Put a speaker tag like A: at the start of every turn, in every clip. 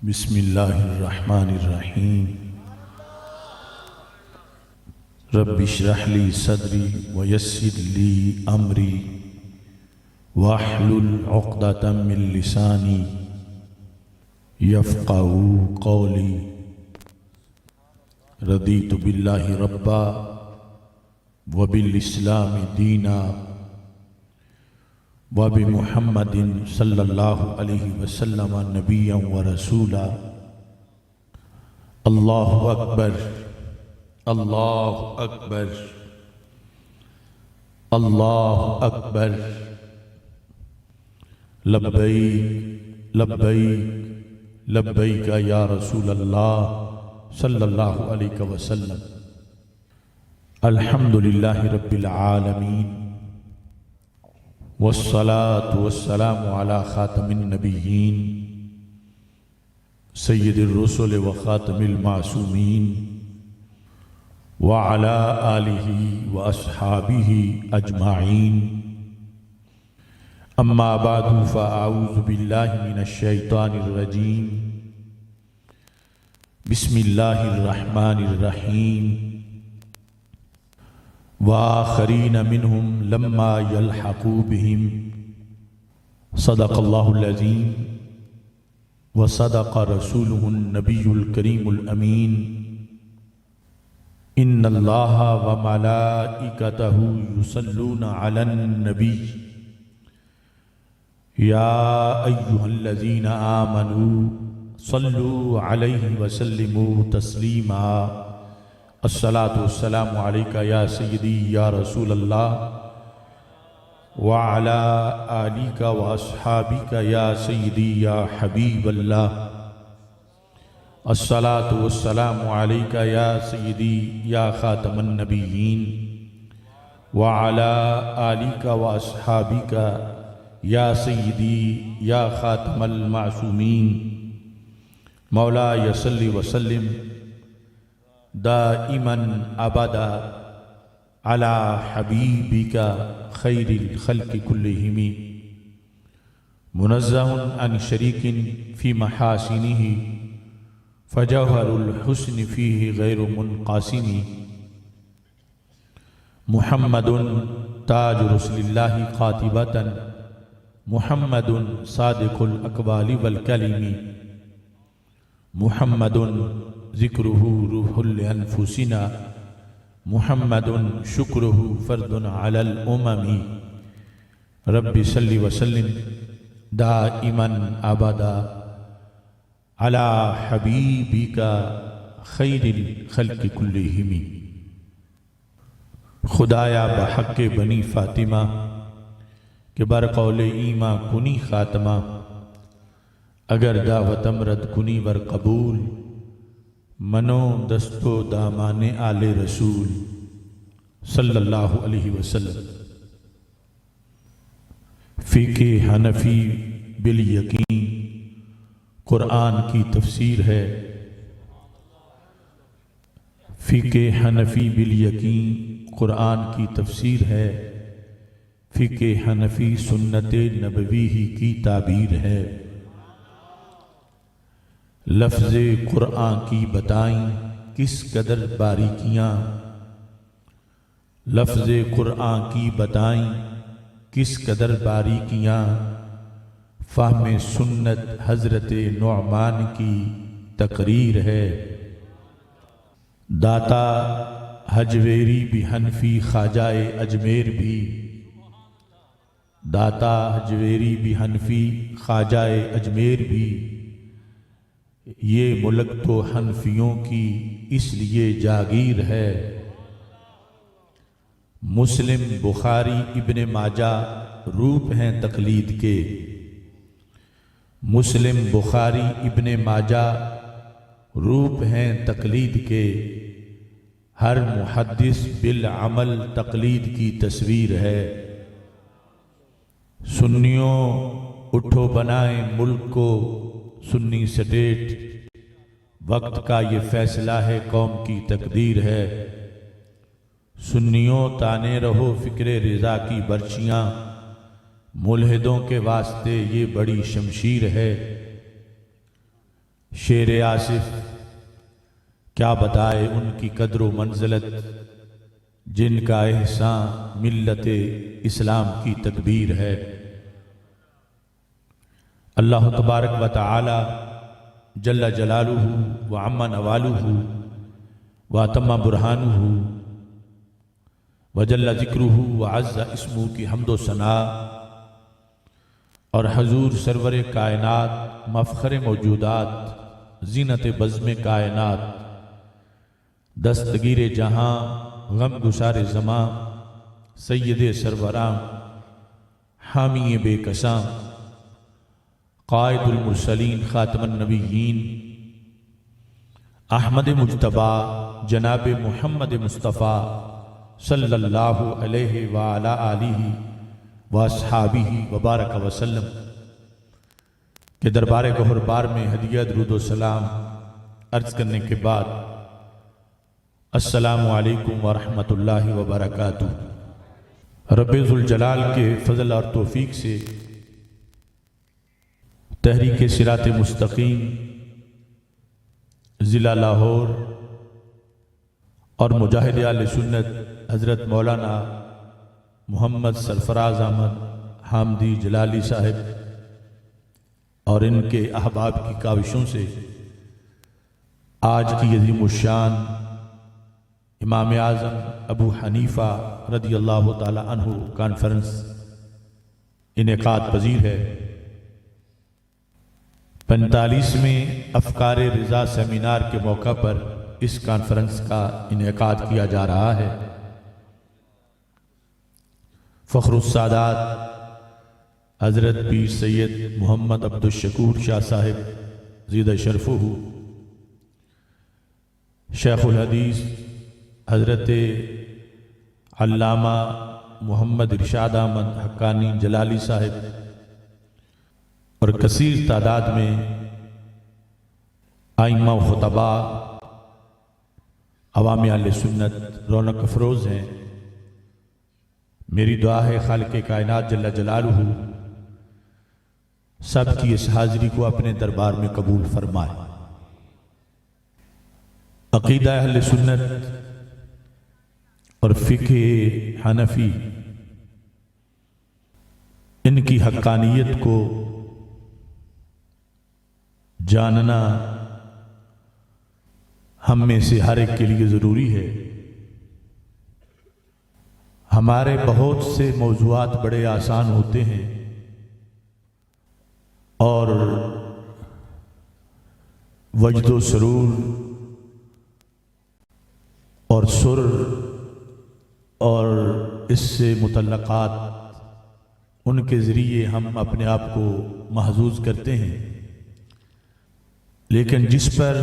A: بسم اللہ الرحمن الرحیم رب اشرح لی صدری ویسر لی امری واحلل عقدۃ من لسانی یفقہوا قولی رضیت باللہ ربا وبالاسلام دینا وبمحمد صلی اللہ علیہ وسلم نبیا ورسولا۔ اللہ اکبر اللہ اکبر اللہ اکبر، لبیک لبیک لبیک یا رسول اللہ صلی اللہ علیہ وسلم۔ الحمد للہ رب العالمین والصلاة والسلام علی خاتم النبیین سید الرسل وخاتم المعصومین وعلی آلہ واصحابہ اجمعین، اما بعد فاعوذ باللہ من الشیطان الرجیم، بسم اللہ الرحمن الرحیم، وآخرین منہم لما یلحقوا بہم، صدق اللہ العظیم وصدق رسولہ النبی الکریم الامین۔ ان اللہ وملائکتہ یصلون علی النبی یا ایہا الذین آمنوا صلوا علیہ وسلموا تسلیما۔ الصلاۃ والسلام علیکہ یا سیدی یا رسول اللہ وعلی آلک واصحابک یا سیدی یا حبیب اللہ۔ الصلاۃ والسلام علیکہ یا سیدی یا خاتم النبیین وعلی آلک واصحابک یا سیدی یا خاتم المعصومین۔ مولایا صلی وسلم دائما ابدا علی حبیبک خیر الخلق کلہم، منزہ عن شریک فی محاسنہ فجوہر الحسن فیہ غیر منقاسم۔ محمد تاج رسول اللہ قاطبۃ، محمد صادق الاقوال والکلم، محمد ذکرہ روح لانفسنا، محمد شکرہ فرد علی الامم۔ رب صلی وسلم دائما ابدا علی حبیبک خیر الخلق کلہم۔ خدایا بحق بنی فاطمہ کہ برقول ایماں کنی خاتمہ، اگر دعوت امرد کنی ور قبول، منو دست و دامان آل رسول صلی اللہ علیہ وسلم۔ فقہ حنفی بالیقین قرآن کی تفسیر ہے، فقہ حنفی بالیقین قرآن کی تفسیر ہے، فقہ حنفی سنت نبوی ہی کی تعبیر ہے۔ لفظ قرآن کی بتائیں کس قدر باریکیاں، لفظ قرآن کی بتائیں کس قدر باریکیاں، فہم سنت حضرت نعمان کی تقریر ہے۔ داتا حجویری بھی حنفی خواجہ اجمیر بھی، داتا حجویری بھی حنفی خواجہ اجمیر بھی، یہ ملک تو حنفیوں کی اس لیے جاگیر ہے۔ مسلم بخاری ابن ماجہ روپ ہیں تقلید کے، مسلم بخاری ابن ماجہ روپ ہیں تقلید کے، ہر محدث بالعمل تقلید کی تصویر ہے۔ سنیوں اٹھو بنائیں ملک کو سنی سٹیٹ، وقت کا یہ فیصلہ ہے قوم کی تقدیر ہے۔ سنیوں تانے رہو فکر رضا کی برچیاں، ملحدوں کے واسطے یہ بڑی شمشیر ہے۔ شیر آصف کیا بتائے ان کی قدر و منزلت، جن کا احسان ملت اسلام کی تکبیر ہے۔ اللہ تبارک و تعالی جل جلالہ وعم نوالہ واتم برہانہ وجل ذکرہ وعز اسمہ کی حمد و ثناء اور حضور سرور کائنات مفخر موجودات زینت بزم کائنات دستگیر جہاں غم گسار زماں سید سروراں حامی بے کساں قائد المرسلین خاتم النبیین احمد مجتبی جناب محمد مصطفیٰ صلی اللہ علیہ وعلی آلہ واصحابہ وبارک وسلم کہ دربار گہربار میں ہدیہ درود و سلام عرض کرنے کے بعد السلام علیکم ورحمۃ اللہ وبرکاتہ۔ رب ذوالجلال کے فضل اور توفیق سے تحریک صراط مستقیم ضلع لاہور اور مجاہد اہل سنت حضرت مولانا محمد سرفراز احمد حامدی جلالی صاحب اور ان کے احباب کی کاوشوں سے آج کی عظیم الشان امام اعظم ابو حنیفہ رضی اللہ تعالی عنہ کانفرنس انعقاد پذیر ہے۔ 45ویں افکار رضا سیمینار کے موقع پر اس کانفرنس کا انعقاد کیا جا رہا ہے۔ فخر السادات حضرت پیر سید محمد عبد الشکور شاہ صاحب زیدہ شرفہ، شیخ الحدیث حضرت علامہ محمد ارشاد احمد حقانی جلالی صاحب اور کثیر تعداد میں ائمہ و خطباء عوام اہل سنت رونق افروز ہیں۔ میری دعا ہے خالق کائنات جل جلالہ سب کی اس حاضری کو اپنے دربار میں قبول فرمائے۔ عقیدہ اہل سنت اور فقہ حنفی ان کی حقانیت کو جاننا ہم میں سے ہر ایک کے لیے ضروری ہے۔ ہمارے بہت سے موضوعات بڑے آسان ہوتے ہیں اور وجد و سرور اور سر اور اس سے متعلقات ان کے ذریعے ہم اپنے آپ کو محظوظ کرتے ہیں، لیکن جس پر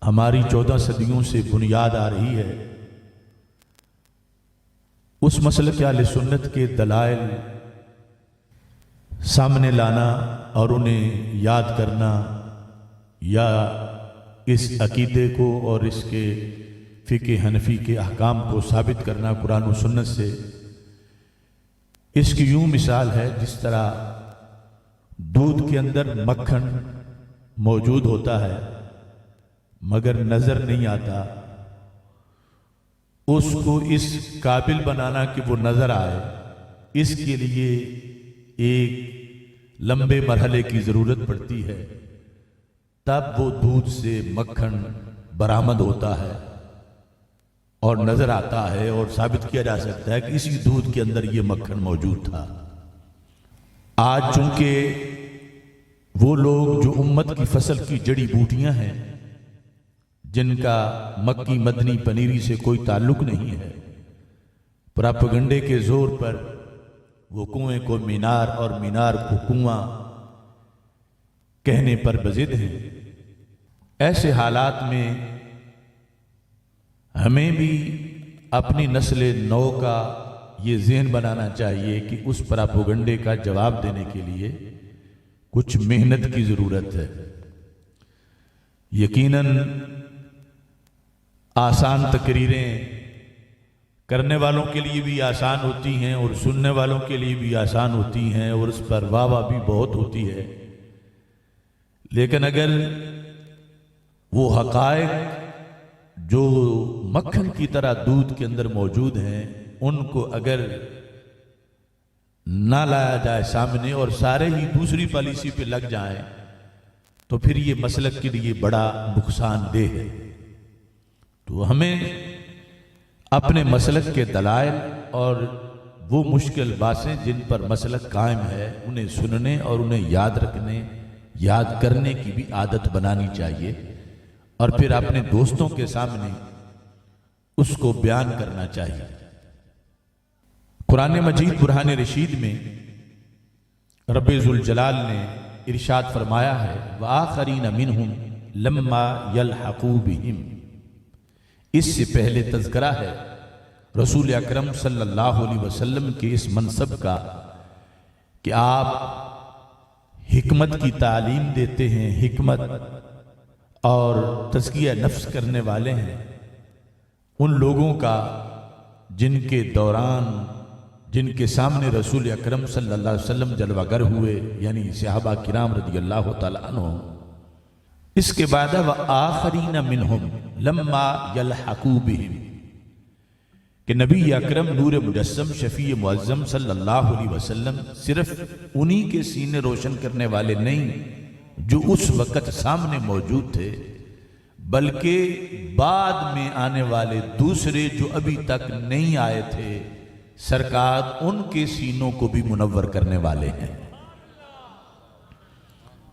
A: ہماری 14 صدیوں سے بنیاد آ رہی ہے اس مسلک اہل سنت کے دلائل سامنے لانا اور انہیں یاد کرنا یا اس عقیدے کو اور اس کے فقہ حنفی کے احکام کو ثابت کرنا قرآن و سنت سے، اس کی یوں مثال ہے جس طرح دودھ کے اندر مکھن موجود ہوتا ہے مگر نظر نہیں آتا، اس کو اس قابل بنانا کہ وہ نظر آئے، اس کے لیے ایک لمبے مرحلے کی ضرورت پڑتی ہے، تب وہ دودھ سے مکھن برآمد ہوتا ہے اور نظر آتا ہے اور ثابت کیا جا سکتا ہے کہ اسی دودھ کے اندر یہ مکھن موجود تھا۔ آج چونکہ وہ لوگ جو امت کی فصل کی جڑی بوٹیاں ہیں، جن کا مکی مدنی پنیری سے کوئی تعلق نہیں ہے، پراپگنڈے کے زور پر وہ کنویں کو مینار اور مینار کو کنواں کہنے پر بضد ہیں، ایسے حالات میں ہمیں بھی اپنی نسل نو کا یہ ذہن بنانا چاہیے کہ اس پراپگنڈے کا جواب دینے کے لیے کچھ محنت کی ضرورت ہے۔ یقیناً آسان تقریریں کرنے والوں کے لیے بھی آسان ہوتی ہیں اور سننے والوں کے لیے بھی آسان ہوتی ہیں اور اس پر واہ واہ بھی بہت ہوتی ہے، لیکن اگر وہ حقائق جو مکھن کی طرح دودھ کے اندر موجود ہیں ان کو اگر نہ لایا جائے سامنے اور سارے ہی دوسری پالیسی پہ لگ جائیں تو پھر یہ مسلک کے لیے بڑا نقصان دہ ہے۔ تو ہمیں اپنے مسلک کے دلائل اور وہ مشکل باتیں جن پر مسلک قائم ہے انہیں سننے اور انہیں یاد رکھنے یاد کرنے کی بھی عادت بنانی چاہیے، اور پھر اپنے دوستوں کے سامنے اس کو بیان کرنا چاہیے۔ قرآن مجید برہان رشید میں رب ذوالجلال نے ارشاد فرمایا ہے وآخرین منہم لما یلحقوا بہم، اس سے پہلے تذکرہ ہے رسول اکرم صلی اللہ علیہ وسلم کے اس منصب کا کہ آپ حکمت کی تعلیم دیتے ہیں، حکمت اور تزکیہ نفس کرنے والے ہیں ان لوگوں کا جن کے دوران جن کے سامنے رسول اکرم صلی اللہ علیہ وسلم جلوہ گر ہوئے، یعنی صحابہ کرام رضی اللہ تعالیٰ عنہ۔ اس کے بعد وآخرین منہم لما یلحقوا بہم، کہ نبی اکرم نور مجسم شفیع معظم صلی اللہ علیہ وسلم صرف انہی کے سینے روشن کرنے والے نہیں جو اس وقت سامنے موجود تھے، بلکہ بعد میں آنے والے دوسرے جو ابھی تک نہیں آئے تھے سرکار ان کے سینوں کو بھی منور کرنے والے ہیں۔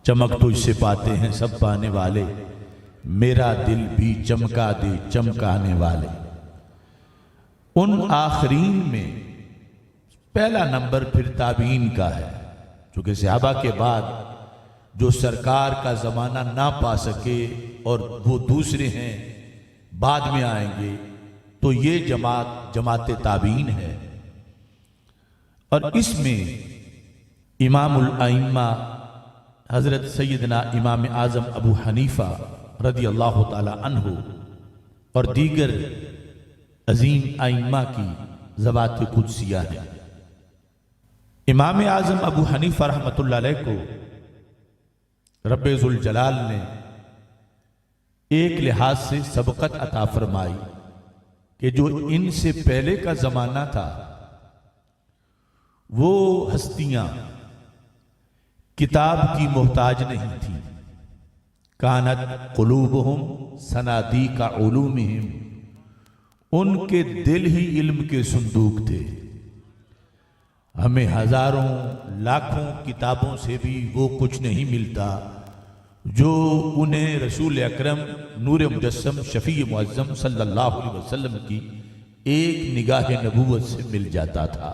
A: چمک تو اس سے پاتے ہیں سب پانے والے، میرا دل بھی چمکا دے چمکانے والے۔ ان آخرین میں پہلا نمبر پھر تابعین کا ہے، چونکہ صحابہ کے بعد جو سرکار کا زمانہ نہ پا سکے اور وہ دوسرے ہیں بعد میں آئیں گے، تو یہ جماعت تابعین ہے۔ اور اس میں امام الائمہ حضرت سیدنا امام اعظم ابو حنیفہ رضی اللہ تعالی عنہ اور دیگر عظیم ائمہ کی ذوات قدسیہ ہیں۔ امام اعظم ابو حنیفہ رحمۃ اللہ علیہ کو رب ذوالجلال نے ایک لحاظ سے سبقت عطا فرمائی کہ جو ان سے پہلے کا زمانہ تھا وہ ہستیاں کتاب کی محتاج نہیں تھیں، کانت قلوبہم صنادیق علومہم، ان کے دل ہی علم کے صندوق تھے۔ ہمیں ہزاروں لاکھوں کتابوں سے بھی وہ کچھ نہیں ملتا جو انہیں رسول اکرم نور مجسم شفیع معظم صلی اللہ علیہ وسلم کی ایک نگاہ نبوت سے مل جاتا تھا۔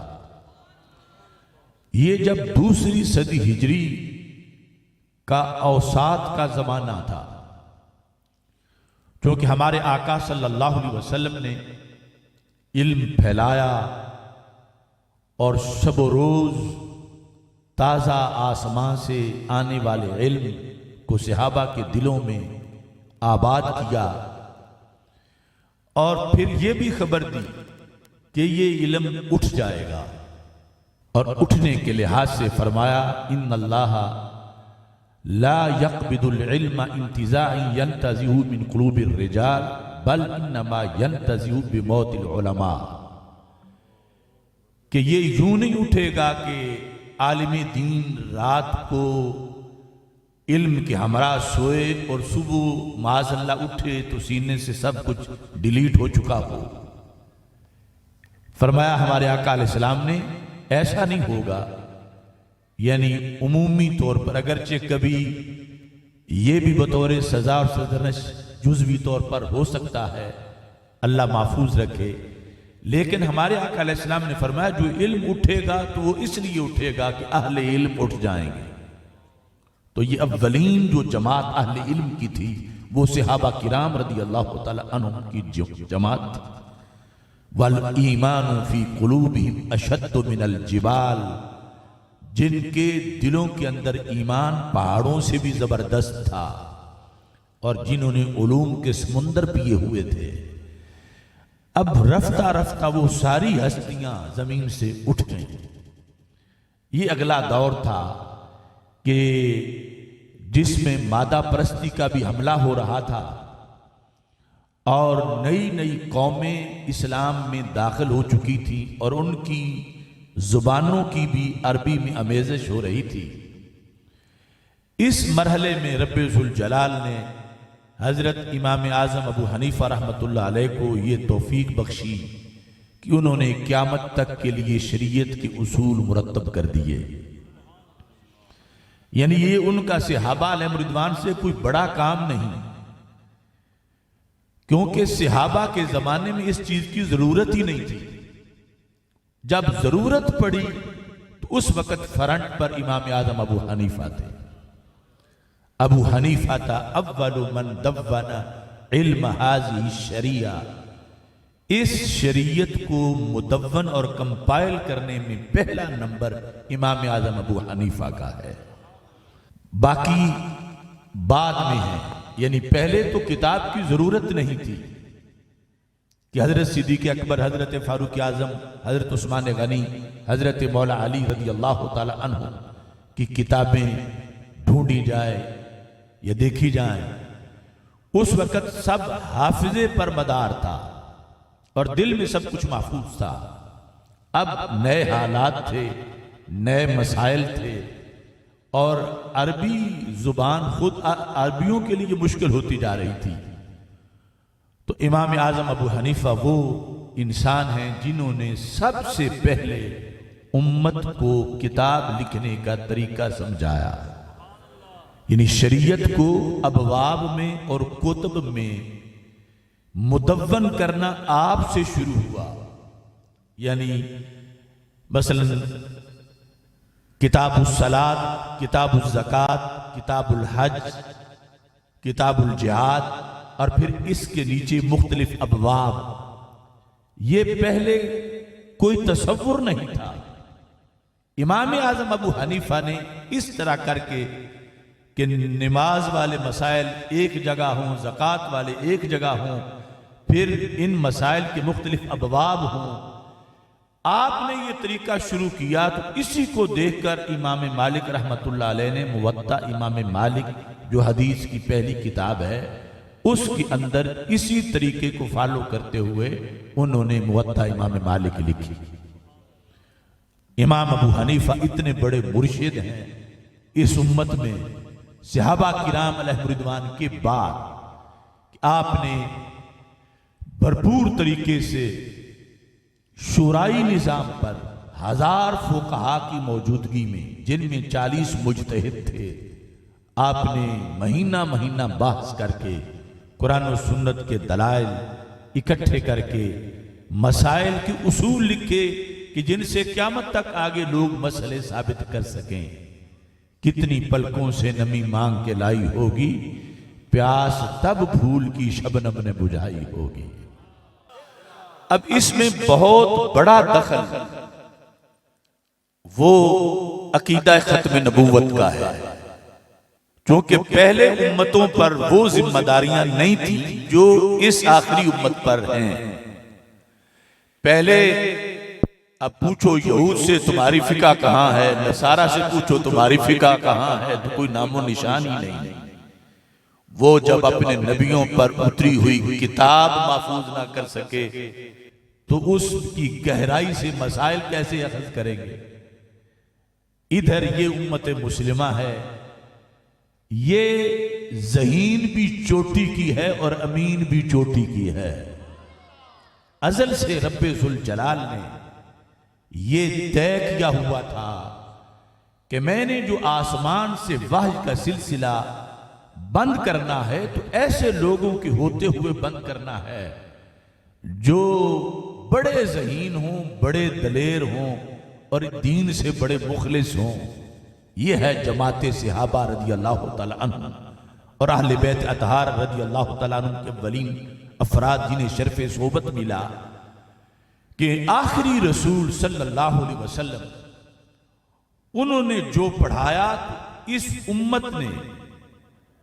A: یہ جب دوسری صدی ہجری کا اوساط کا زمانہ تھا، کیونکہ ہمارے آقا صلی اللہ علیہ وسلم نے علم پھیلایا اور شب و روز تازہ آسمان سے آنے والے علم کو صحابہ کے دلوں میں آباد کیا، اور پھر یہ بھی خبر دی کہ یہ علم اٹھ جائے گا، اور اٹھنے کے لحاظ سے فرمایا ان اللہ لا يقبض العلم انتزاعا ينتزعه من قلوب الرجال بل انما ينتزع بموت العلماء، کہ یہ یوں نہیں اٹھے گا کہ عالم دین رات کو علم کے ہمراہ سوئے اور صبح معاذ اللہ اٹھے تو سینے سے سب کچھ ڈیلیٹ ہو چکا ہو۔ فرمایا ہمارے آقا علیہ السلام نے ایسا نہیں ہوگا، یعنی عمومی طور پر اگرچہ کبھی یہ بھی بطور سزا اور سرزنش جزوی طور پر ہو سکتا ہے، اللہ محفوظ رکھے، لیکن ہمارے آقا علیہ السلام نے فرمایا جو علم اٹھے گا تو وہ اس لیے اٹھے گا کہ اہل علم اٹھ جائیں گے۔ تو یہ اولین جو جماعت اہل علم کی تھی وہ صحابہ کرام رضی اللہ تعالی عنہ کی جماعت تھی۔ وَالْإِيمَانُ فِي قُلُوبِهِمْ أَشَدُّ مِنَ الْجِبَالِ، جن کے دلوں کے اندر ایمان پہاڑوں سے بھی زبردست تھا، اور جنہوں نے علوم کے سمندر پیے ہوئے تھے۔ اب رفتہ رفتہ وہ ساری ہستیاں زمین سے اٹھ گئیں۔ یہ اگلا دور تھا کہ جس میں مادہ پرستی کا بھی حملہ ہو رہا تھا اور نئی نئی قومیں اسلام میں داخل ہو چکی تھیں اور ان کی زبانوں کی بھی عربی میں آمیزش ہو رہی تھی، اس مرحلے میں رب ذوالجلال نے حضرت امام اعظم ابو حنیفہ رحمۃ اللہ علیہ کو یہ توفیق بخشی کہ انہوں نے قیامت تک کے لیے شریعت کے اصول مرتب کر دیے۔ یعنی یہ ان کا صحابہ علیہ رضوان سے کوئی بڑا کام نہیں، کیونکہ صحابہ کے زمانے میں اس چیز کی ضرورت ہی نہیں تھی۔ جب ضرورت پڑی تو اس وقت فرنٹ پر امام اعظم ابو حنیفہ تھے۔ ابو حنیفہ تھا اول من دون علم هذه الشریعہ، اس شریعت کو مدون اور کمپائل کرنے میں پہلا نمبر امام اعظم ابو حنیفہ کا ہے، باقی بعد میں ہے۔ یعنی پہلے تو کتاب کی ضرورت نہیں تھی کہ حضرت صدیق اکبر، حضرت فاروق اعظم، حضرت عثمان غنی، حضرت مولا علی رضی اللہ تعالی عنہ کی کتابیں ڈھونڈی جائے یا دیکھی جائیں۔ اس وقت سب حافظے پر مدار تھا اور دل میں سب کچھ محفوظ تھا۔ اب نئے حالات تھے، نئے مسائل تھے اور عربی زبان خود عربیوں کے لیے مشکل ہوتی جا رہی تھی۔ تو امام اعظم ابو حنیفہ وہ انسان ہیں جنہوں نے سب سے پہلے امت کو کتاب لکھنے کا طریقہ سمجھایا۔ یعنی شریعت کو ابواب میں اور کتب میں مدون کرنا آپ سے شروع ہوا۔ یعنی مثلا کتاب الصلاۃ، کتاب الزکوٰۃ، کتاب الحج، کتاب الجہاد اور پھر اس کے نیچے مختلف ابواب، یہ پہلے کوئی تصور نہیں تھا۔ امام اعظم ابو حنیفہ نے اس طرح کر کے کہ نماز والے مسائل ایک جگہ ہوں، زکوٰۃ والے ایک جگہ ہوں، پھر ان مسائل کے مختلف ابواب ہوں، آپ نے یہ طریقہ شروع کیا۔ تو اسی کو دیکھ کر امام مالک رحمۃ اللہ علیہ نے موطا امام مالک جو حدیث کی پہلی کتاب ہے اس کے اندر اسی طریقے کو فالو کرتے ہوئے انہوں نے موطا امام مالک لکھی۔ امام ابو حنیفہ اتنے بڑے مرشد ہیں اس امت میں صحابہ کرام علیہ رضوان کے بعد کہ آپ نے بھرپور طریقے سے شورائی نظام پر 1000 فقہا کی موجودگی میں، جن میں 40 مجتہد تھے، آپ نے مہینہ مہینہ بحث کر کے قرآن و سنت کے دلائل اکٹھے کر کے مسائل کے اصول لکھے کہ جن سے قیامت تک آگے لوگ مسئلے ثابت کر سکیں۔ کتنی پلکوں سے نمی مانگ کے لائی ہوگی، پیاس تب پھول کی شبنم نے بجھائی ہوگی۔ اب اس میں بہت بڑا دخل وہ عقیدہ ختم نبوت کا ہے، چونکہ پہلے امتوں پر وہ ذمہ داریاں نہیں تھیں جو اس آخری امت پر ہیں۔ پہلے اب پوچھو یہود سے تمہاری فقہ کہاں ہے، نصارہ سے پوچھو تمہاری فقہ کہاں ہے، تو کوئی نام و نشان ہی نہیں۔ وہ جب اپنے نبیوں پر اتری ہوئی کتاب محفوظ نہ کر سکے تو اس کی گہرائی سے مسائل کیسے اخذ کریں گے؟ ادھر یہ امت مسلمہ ہے، یہ ذہین بھی چوٹی کی ہے اور امین بھی چوٹی کی ہے۔ ازل سے رب ذوالجلال نے یہ طے کیا ہوا تھا کہ میں نے جو آسمان سے وحی کا سلسلہ بند کرنا ہے تو ایسے لوگوں کے ہوتے ہوئے بند کرنا ہے جو بڑے ذہین ہوں، بڑے دلیر ہوں اور دین سے بڑے مخلص ہوں۔ یہ ہے جماعت صحابہ رضی اللہ تعالی عنہ اور اہل بیت اطہار رضی اللہ تعالی عنہ کے اولین افراد جنہیں شرف صحبت ملا کہ آخری رسول صلی اللہ علیہ وسلم انہوں نے جو پڑھایا اس امت نے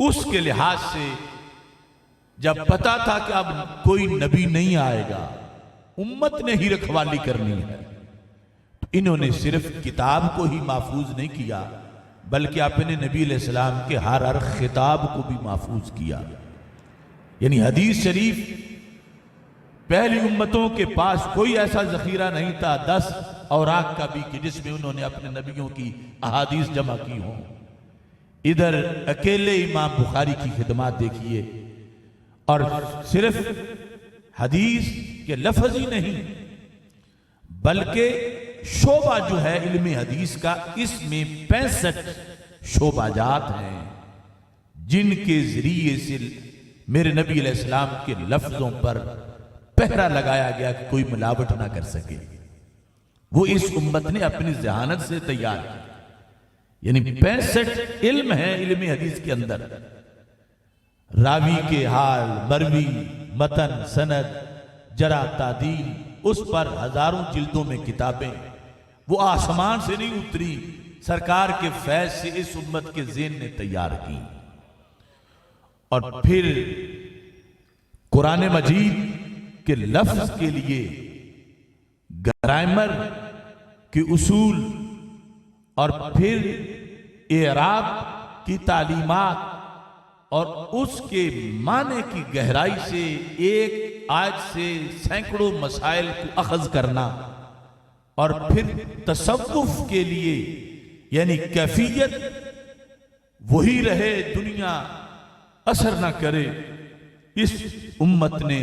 A: اس کے لحاظ سے جب پتا تھا کہ اب کوئی نبی نہیں آئے گا، امت نے ہی رکھوالی کرنی ہے، تو انہوں نے صرف کتاب کو ہی محفوظ نہیں کیا بلکہ اپنے نبی علیہ السلام کے ہر خطاب کو بھی محفوظ کیا۔ یعنی حدیث شریف پہلی امتوں کے پاس کوئی ایسا ذخیرہ نہیں تھا 10 اوراق کا بھی کہ جس میں انہوں نے اپنے نبیوں کی احادیث جمع کی ہوں۔ ادھر اکیلے امام بخاری کی خدمات دیکھیے، اور صرف حدیث کے لفظ ہی نہیں بلکہ شعبہ جو ہے علم حدیث کا، اس میں 65 شعبہ جات ہیں جن کے ذریعے سے میرے نبی علیہ السلام کے لفظوں پر پہرا لگایا گیا کہ کوئی ملاوٹ نہ کر سکے۔ وہ اس امت نے اپنی ذہانت سے تیار کی۔ یعنی 65 علم ہیں علم حدیث کے اندر، راوی کے حال، مروی، متن، سند، جرح، تعدیل، اس پر ہزاروں جلدوں میں کتابیں، وہ آسمان سے نہیں اتری، سرکار کے فیض سے اس امت کے ذہن نے تیار کی۔ اور پھر قرآن مجید کے لفظ کے لیے گرامر کے اصول اور پھر اعراب کی تعلیمات اور اس کے معنی کی گہرائی سے ایک آیت سے سینکڑوں مسائل کو اخذ کرنا، اور پھر تصوف کے لیے یعنی کیفیت وہی رہے، دنیا اثر نہ کرے، اس امت نے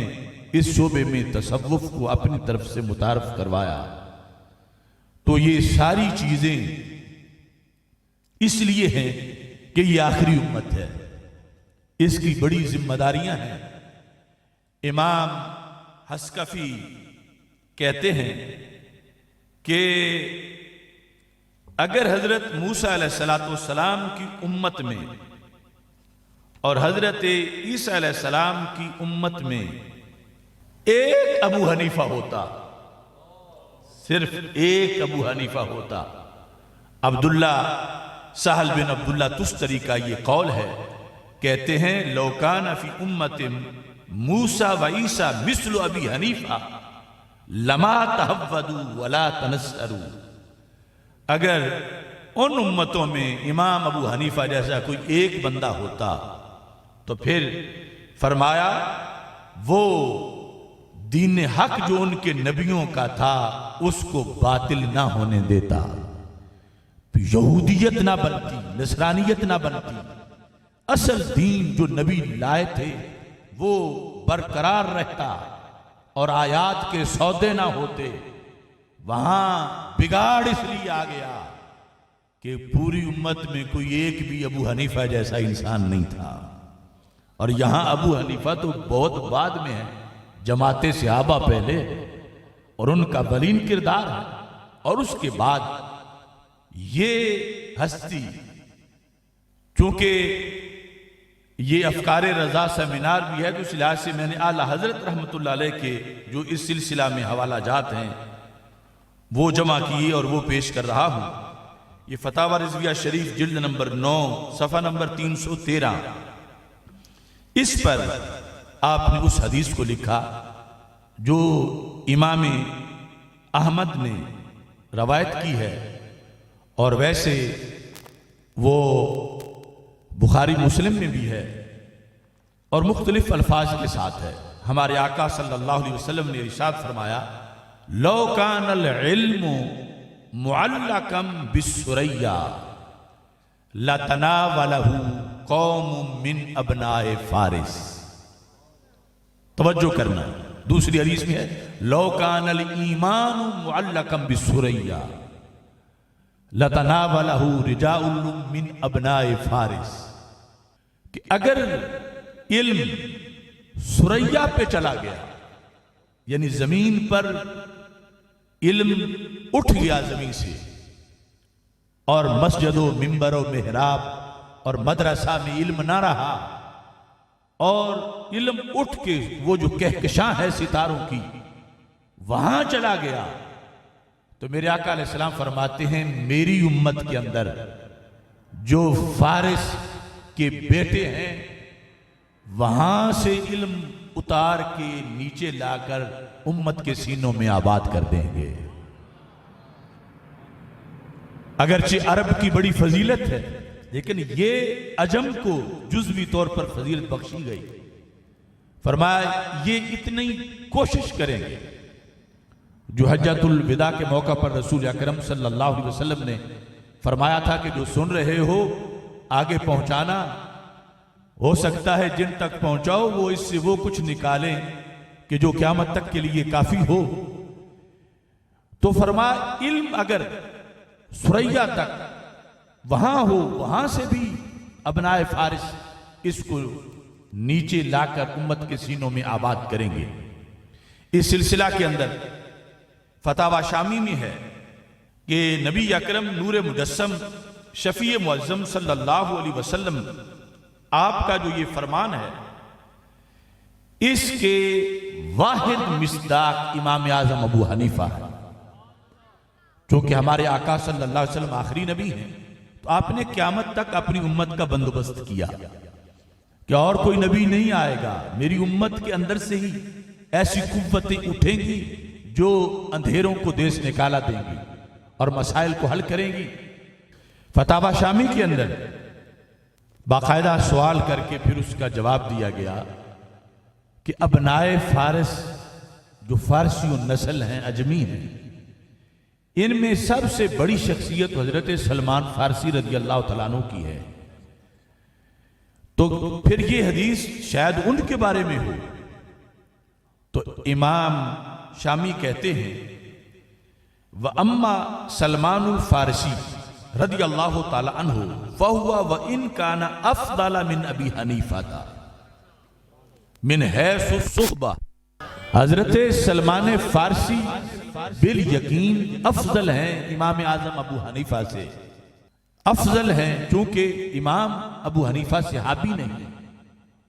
A: اس شعبے میں تصوف کو اپنی طرف سے متعارف کروایا۔ تو یہ ساری چیزیں اس لیے ہیں کہ یہ آخری امت ہے، اس کی بڑی ذمہ داریاں ہیں۔ امام حسکفی کہتے ہیں کہ اگر حضرت موسیٰ علیہ السلام کی امت میں اور حضرت عیسیٰ علیہ السلام کی امت میں ایک ابو حنیفہ ہوتا، صرف ایک ابو حنیفہ ہوتا، عبداللہ سہل بن عبداللہ تستری کا یہ قول ہے، کہتے ہیں لو کان فی امت موسیٰ و عیسیٰ مثل ابی حنیفہ لما تحودوا ولا تنصروا۔ اگر ان امتوں میں امام ابو حنیفہ جیسا کوئی ایک بندہ ہوتا تو پھر فرمایا وہ دین حق جو ان کے نبیوں کا تھا اس کو باطل نہ ہونے دیتا، یہودیت نہ بنتی، نصرانیت نہ بنتی، اصل دین جو نبی لائے تھے وہ برقرار رہتا اور آیات کے سودے نہ ہوتے۔ وہاں بگاڑ اس لیے آ گیا کہ پوری امت میں کوئی ایک بھی ابو حنیفہ جیسا انسان نہیں تھا، اور یہاں ابو حنیفہ تو بہت بعد میں ہے، جماعت صحابہ پہلے اور ان کا بلین کردار ہے، اور اس کے بعد یہ ہستی، چونکہ یہ افکار رضا سیمینار بھی ہے تو اس لحاظ سے میں نے اعلیٰ حضرت رحمت اللہ علیہ کے جو اس سلسلہ میں حوالہ جات ہیں وہ جمع کیے اور وہ پیش کر رہا ہوں۔ یہ فتاوی رضویہ شریف جلد نمبر 9 صفحہ نمبر 313، اس پر آپ نے اس حدیث کو لکھا جو امام احمد نے روایت کی ہے، اور ویسے وہ بخاری مسلم میں بھی ہے اور مختلف الفاظ کے ساتھ ہے۔ ہمارے آقا صلی اللہ علیہ وسلم نے ارشاد فرمایا لو کان العلم معلقا بالثریا لتناولہ قوم من ابناء فارس۔ توجہ کرنا، دوسری حدیث میں ہے لو کان الایمان معلقا بالثریا لتناولہ رجال من ابناء فارس، کہ اگر علم ثریا پہ چلا گیا یعنی زمین پر علم اٹھ گیا زمین سے، اور مسجد و منبر و محراب اور مدرسہ میں علم نہ رہا، اور علم اٹھ کے وہ جو کہکشاں ہے ستاروں کی وہاں چلا گیا، تو میرے آقا علیہ السلام فرماتے ہیں میری امت کے اندر جو فارس کے بیٹے ہیں وہاں سے علم اتار کے نیچے لا کر امت کے سینوں میں آباد کر دیں گے۔ اگرچہ عرب کی بڑی فضیلت ہے لیکن یہ عجم کو جزوی طور پر فضیلت بخشی گئی. فرمایا یہ اتنی کوشش کریں گے جو حجۃ الوداع کے موقع پر رسول اکرم صلی اللہ علیہ وسلم نے فرمایا تھا کہ جو سن رہے ہو آگے پہنچانا، ہو سکتا ہے جن تک پہنچاؤ وہ اس سے وہ کچھ نکالیں کہ جو قیامت تک کے لیے کافی ہو. تو فرمایا علم اگر ثریا تک وہاں ہو، وہاں سے بھی ابنائے فارس اس کو نیچے لا کر امت کے سینوں میں آباد کریں گے. اس سلسلہ کے اندر فتاوی شامی میں ہے کہ نبی اکرم نور مجسم شفیع معظم صلی اللہ علیہ وسلم آپ کا جو یہ فرمان ہے اس کے واحد مصداق امام اعظم ابو حنیفہ ہے. چونکہ ہمارے آقا صلی اللہ علیہ وسلم آخری نبی ہیں تو آپ نے قیامت تک اپنی امت کا بندوبست کیا کہ اور کوئی نبی نہیں آئے گا، میری امت کے اندر سے ہی ایسی قوتیں اٹھیں گی جو اندھیروں کو دیس نکالا دیں گی اور مسائل کو حل کریں گی. فتاوی شامی کے اندر باقاعدہ سوال کر کے پھر اس کا جواب دیا گیا کہ ابنائے فارس جو فارسی و نسل ہیں، اجمی ہیں، ان میں سب سے بڑی شخصیت حضرت سلمان فارسی رضی اللہ تعالیٰ عنہ کی ہے. تو پھر یہ حدیث شاید ان کے بارے میں ہو. تو امام شامی کہتے ہیں وَأَمَّا سلمان الفارسی رضی اللہ تعالیٰ عنہ فَهُوَ وَإِن كَانَ أَفْضَلَ مِنْ أَبِي حنیفہ من حیث الصحبہ. حضرت سلمان فارسی بالیقین افضل ہیں امام اعظم ابو حنیفہ سے. افضل ہیں چونکہ امام ابو حنیفہ صحابی نہیں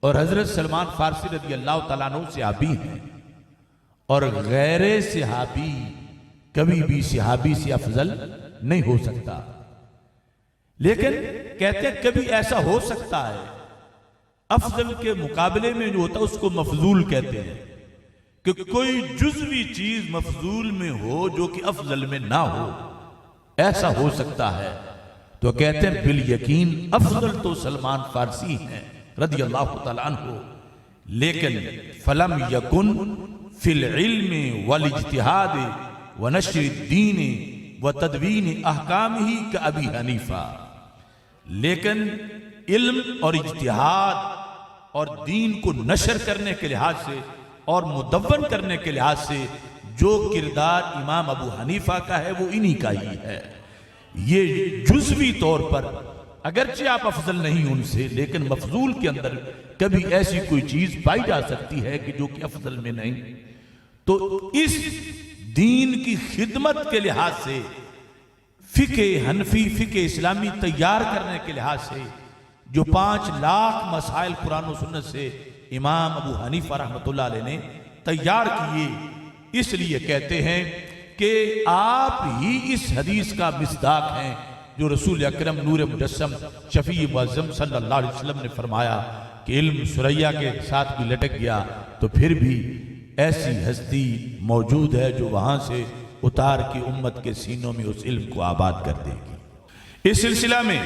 A: اور حضرت سلمان فارسی رضی اللہ تعالیٰ عنہ صحابی ہیں، اور غیر صحابی کبھی بھی صحابی سے افضل نہیں ہو سکتا. لیکن کہتے ہیں کبھی ایسا ہو سکتا ہے افضل کے مقابلے میں جو ہوتا ہے اس کو مفضول کہتے ہیں، کہ کوئی جزوی چیز مفضول میں ہو جو کہ افضل میں نہ ہو، ایسا ہو سکتا ہے. تو کہتے ہیں بالیقین افضل تو سلمان فارسی ہیں رضی اللہ تعالیٰ عنہ، لیکن فلم یکن فی العلم والاجتہاد ونشر الدین وتدوین احکامہ کابی حنیفہ. لیکن علم اور اجتہاد اور دین کو نشر کرنے کے لحاظ سے اور مدون کرنے کے لحاظ سے جو کردار امام ابو حنیفہ کا ہے وہ انہی کا ہی ہے. یہ جزوی طور پر اگرچہ آپ افضل نہیں ان سے، لیکن مفضول کے اندر کبھی ایسی کوئی چیز پائی جا سکتی ہے کہ جو کہ افضل میں نہیں. تو اس دین کی خدمت کے لحاظ سے فقہ حنفی فقہ اسلامی تیار کرنے کے لحاظ سے جو 5 لاکھ مسائل قرآن و سنت سے امام ابو حنیفہ رحمۃ اللہ علیہ نے تیار کیے، اس لیے کہتے ہیں کہ آپ ہی اس حدیث کا مصداق ہیں جو رسول اکرم نور مجسم شفیع معظم صلی اللہ علیہ وسلم نے فرمایا کہ علم ثریا کے ساتھ بھی لٹک گیا تو پھر بھی ایسی ہستی موجود ہے جو وہاں سے اتار کی امت کے سینوں میں اس علم کو آباد کر دے گی. اس سلسلہ میں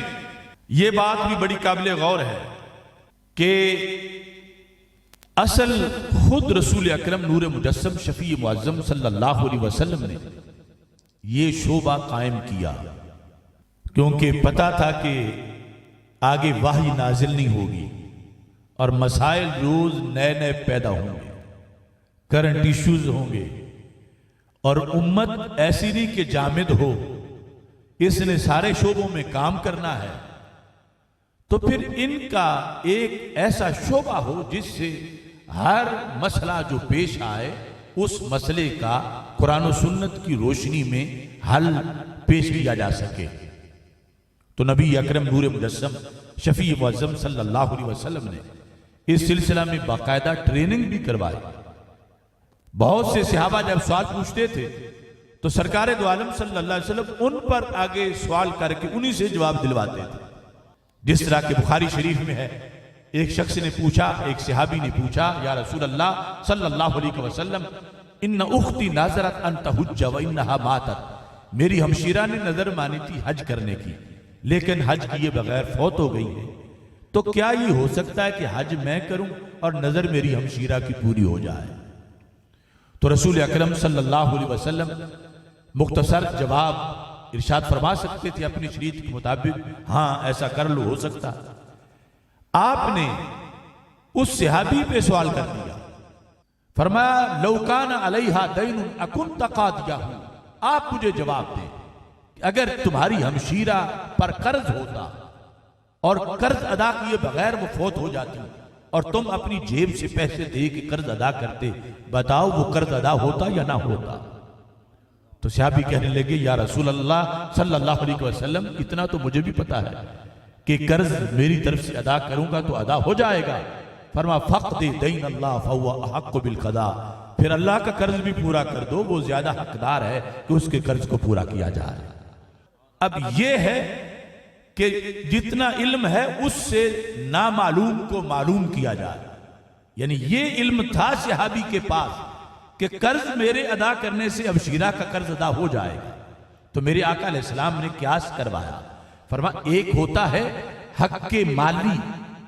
A: یہ بات بھی بڑی قابل غور ہے کہ اصل خود رسول اکرم نور مجسم شفیع معظم صلی اللہ علیہ وسلم نے یہ شعبہ قائم کیا کیونکہ پتا تھا کہ آگے وحی نازل نہیں ہوگی اور مسائل روز نئے نئے پیدا ہوں گے، کرنٹ ایشوز ہوں گے، اور امت ایسی نہیں کہ جامد ہو، اس نے سارے شعبوں میں کام کرنا ہے. تو پھر ان کا ایک ایسا شعبہ ہو جس سے ہر مسئلہ جو پیش آئے اس مسئلے کا قرآن و سنت کی روشنی میں حل پیش کیا جا سکے. تو نبی اکرم نور مجسم شفیع معظم صلی اللہ علیہ وسلم نے اس سلسلہ میں باقاعدہ ٹریننگ بھی کروائی. بہت سے صحابہ جب سوال پوچھتے تھے تو سرکار دو عالم صلی اللہ علیہ وسلم ان پر آگے سوال کر کے انہی سے جواب دلواتے تھے. جس طرح کہ بخاری شریف میں ہے، ایک شخص نے پوچھا، ایک صحابی نے پوچھا، یا رسول اللہ صلی اللہ علیہ وسلم ان اختی ناظرت ان تحج و انہا ماتت، میری ہمشیرہ نے نظر مانی تھی حج کرنے کی، لیکن حج کیے بغیر فوت ہو گئی ہے، تو کیا یہ ہو سکتا ہے کہ حج میں کروں اور نظر میری ہمشیرہ کی پوری ہو جائے؟ تو رسول اکرم صلی اللہ علیہ وسلم مختصر جواب ارشاد فرما سکتے تھے اپنی شریعت کے مطابق، ہاں ایسا کر لو، ہو سکتا۔ آپ نے اس صحابی پہ سوال کر دیا، فرمایا لو کان علیہا دین اکنت قاضیہ، آپ مجھے جواب دیں کہ اگر تمہاری ہمشیرہ پر قرض ہوتا اور قرض ادا کیے بغیر وہ فوت ہو جاتی اور تم اپنی جیب سے پیسے دے کے قرض ادا کرتے، بتاؤ وہ قرض ادا ہوتا یا نہ ہوتا؟ تو صحابی کہنے لگے یا رسول اللہ صلی اللہ علیہ وسلم اتنا تو مجھے بھی پتا ہے کہ قرض میری طرف سے ادا کروں گا تو ادا ہو جائے گا۔ فرما فقد دین اللہ فہو احق بالقضاء، پھر اللہ کا قرض بھی پورا کر دو، وہ زیادہ حقدار ہے کہ اس کے قرض کو پورا کیا جائے۔ اب یہ ہے کہ جتنا علم ہے اس سے نامعلوم کو معلوم کیا جائے، یعنی یہ علم تھا صحابی کے پاس کہ قرض میرے ادا کرنے سے ہمشیرہ کا قرض ادا ہو جائے گا، تو میرے آقا علیہ السلام نے قیاس کروایا، فرما ایک ہوتا ہے حق کے مالی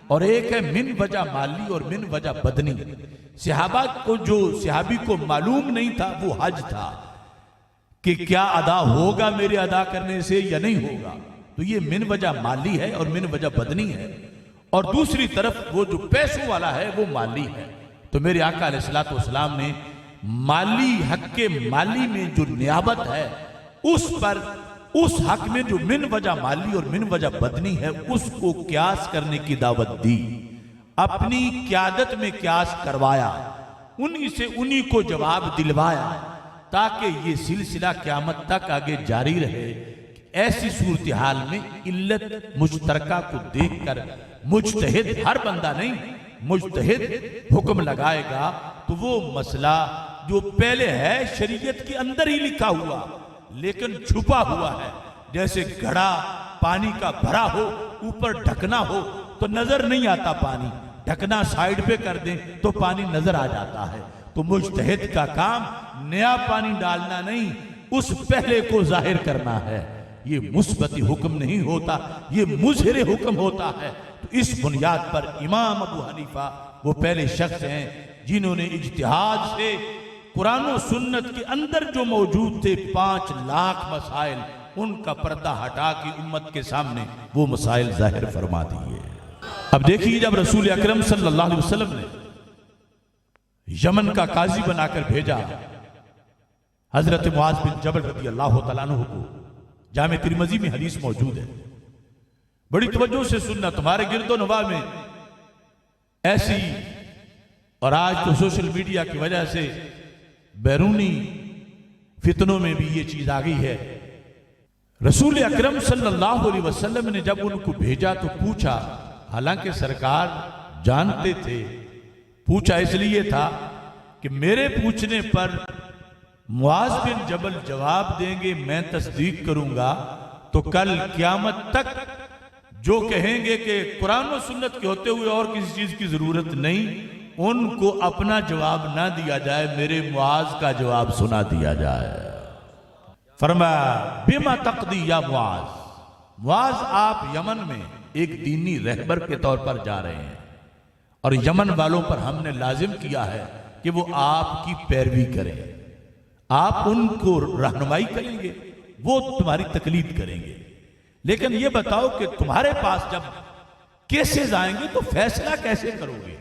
A: اور ایک ہے من وجہ مالی اور من وجہ بدنی۔ صحابی کو معلوم نہیں تھا وہ حج تھا کہ کیا ادا ہوگا میرے ادا کرنے سے یا نہیں ہوگا، تو یہ من وجہ مالی ہے اور من وجہ بدنی ہے، اور دوسری طرف وہ جو پیسوں والا ہے وہ مالی ہے۔ تو میرے آقا علیہ السلام نے مالی حق کے مالی میں جو نیابت ہے اس پر، اس حق میں جو من وجہ مالی اور من وجہ بدنی ہے اس کو قیاس کرنے کی دعوت دی، اپنی قیادت میں قیاس کروایا، انہی سے انہی کو جواب دلوایا تاکہ یہ سلسلہ قیامت تک آگے جاری رہے۔ ایسی صورتحال میں علت مشترکہ کو دیکھ کر مجتہد، ہر بندہ نہیں، مجتہد حکم لگائے گا تو وہ مسئلہ جو پہلے ہے شریعت کے اندر ہی لکھا ہوا لیکن چھپا ہوا ہے، جیسے گھڑا پانی کا بھرا ہو اوپر ڈھکنا ہو تو نظر نہیں آتا پانی، ڈھکنا سائیڈ پہ کر دیں تو پانی نظر آ جاتا ہے۔ تو مجتہد کا کام نیا پانی ڈالنا نہیں، اس پہلے کو ظاہر کرنا ہے۔ یہ مثبتی حکم نہیں ہوتا، یہ مظہر حکم ہوتا ہے۔ تو اس بنیاد پر امام ابو حنیفہ وہ پہلے شخص ہیں جنہوں نے اجتہاد سے قرآن و سنت کے اندر جو موجود تھے 5 لاکھ مسائل، ان کا پردہ ہٹا کے امت کے سامنے وہ مسائل ظاہر فرما دیے۔ اب دیکھیے جب رسول اکرم صلی اللہ علیہ وسلم نے یمن کا قاضی بنا کر بھیجا حضرت معاذ بن جبل رضی اللہ تعالیٰ عنہ کو، جامع ترمذی میں حدیث موجود ہے، بڑی توجہ سے سننا، تمہارے گرد و نواح میں ایسی، اور آج تو سوشل میڈیا کی وجہ سے بیرونی فتنوں میں بھی یہ چیز آ گئی ہے۔ رسول اکرم صلی اللہ علیہ وسلم نے جب ان کو بھیجا تو پوچھا، حالانکہ سرکار جانتے تھے، پوچھا اس لیے تھا کہ میرے پوچھنے پر معاذ بن جبل جواب دیں گے، میں تصدیق کروں گا، تو کل قیامت تک جو کہیں گے کہ قرآن و سنت کے ہوتے ہوئے اور کسی چیز کی ضرورت نہیں، ان کو اپنا جواب نہ دیا جائے، میرے معاذ کا جواب سنا دیا جائے۔ فرمایا بما تقضی یا معاذ، معاذ آپ یمن میں ایک دینی رہبر کے طور پر جا رہے ہیں، اور یمن والوں پر ہم نے لازم کیا ہے کہ وہ آپ کی پیروی کریں، آپ ان کو رہنمائی کریں گے، وہ تمہاری تقلید کریں گے، لیکن یہ بتاؤ کہ تمہارے پاس جب کیسز آئیں گے تو فیصلہ کیسے کرو گے؟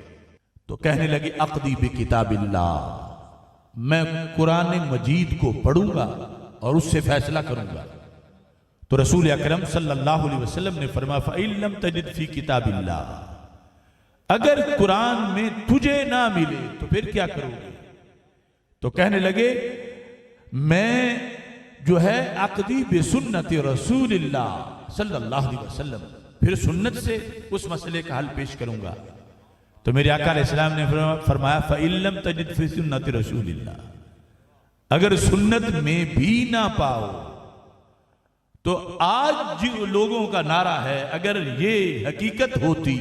A: تو کہنے لگے اقضی بکتاب اللہ، میں قرآن مجید کو پڑھوں گا اور اس سے فیصلہ کروں گا۔ تو رسول اکرم صلی اللہ علیہ وسلم نے فرمایا فَإِن لَمْ تَجِدْ فِي کتاب اللہ، اگر قرآن میں تجھے نہ ملے تو پھر کیا کرو گے؟ تو کہنے لگے میں جو ہے اقضی بسنت رسول اللہ صلی اللہ علیہ وسلم، پھر سنت سے اس مسئلے کا حل پیش کروں گا۔ تو میرے آقا علیہ السلام نے فرمایا فَإِن لَمْ تَجِدْ فِي سُنَّةِ رسول اللہ، اگر سنت میں بھی نہ پاؤ تو آج جو لوگوں کا نعرہ ہے اگر یہ حقیقت ہوتی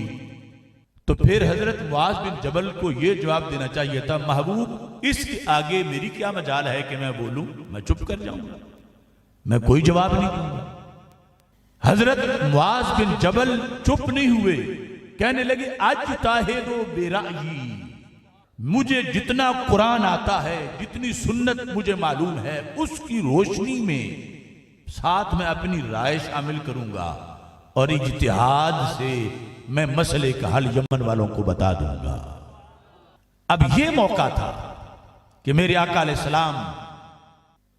A: تو پھر حضرت معاذ بن جبل کو یہ جواب دینا چاہیے تھا، محبوب اس کے آگے میری کیا مجال ہے کہ میں بولوں، میں چپ کر جاؤں گا، میں کوئی جواب نہیں دوں گا۔ حضرت معاذ بن جبل چپ نہیں ہوئے، کہنے لگے اجتہدوا برأیی، مجھے جتنا قرآن آتا ہے، جتنی سنت مجھے معلوم ہے، اس کی روشنی میں ساتھ میں اپنی رائے شامل کروں گا، اور اجتہاد سے میں مسئلے کا حل یمن والوں کو بتا دوں گا۔ اب یہ موقع تھا کہ میرے آقا علیہ السلام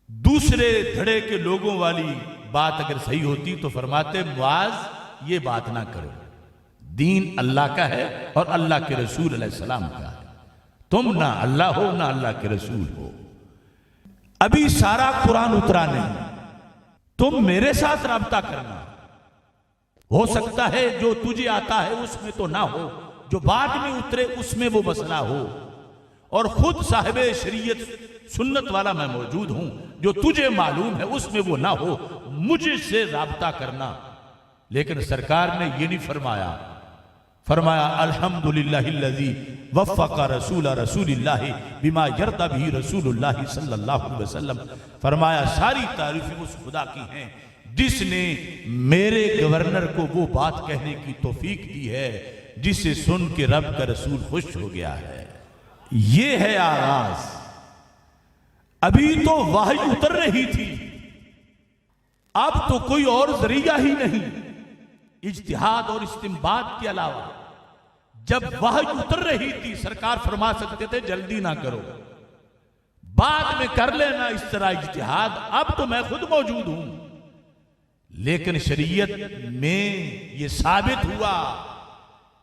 A: دوسرے دھڑے کے لوگوں والی بات اگر صحیح ہوتی تو فرماتے معاذ یہ بات نہ کرو، دین اللہ کا ہے اور اللہ کے رسول علیہ السلام کا ہے، تم نہ اللہ ہو نہ اللہ کے رسول ہو، ابھی سارا قرآن اترا نہیں، تم میرے ساتھ رابطہ کرنا، ہو سکتا ہے جو تجھے آتا ہے اس میں تو نہ ہو، جو بعد میں اترے اس میں وہ مسئلہ ہو، اور خود صاحب شریعت سنت والا میں موجود ہوں، جو تجھے معلوم ہے اس میں وہ نہ ہو، مجھ سے رابطہ کرنا۔ لیکن سرکار نے یہ نہیں فرمایا الحمدللہ الذی وفق رسول اللہ بما یرضی بہ رسول اللہ صلی اللہ علیہ وسلم، فرمایا ساری تعریفیں اس خدا کی ہیں جس نے میرے گورنر کو وہ بات کہنے کی توفیق دی ہے جسے سن کے رب کا رسول خوش ہو گیا ہے۔ یہ ہے آغاز، ابھی تو وحی اتر رہی تھی، اب تو کوئی اور ذریعہ ہی نہیں اجتہاد اور استنباط کے علاوہ۔ جب وحی اتر رہی تھی سرکار فرما سکتے تھے جلدی نہ کرو، بعد میں کر لینا اس طرح اجتہاد، اب تو میں خود موجود ہوں۔ لیکن شریعت میں یہ ثابت ہوا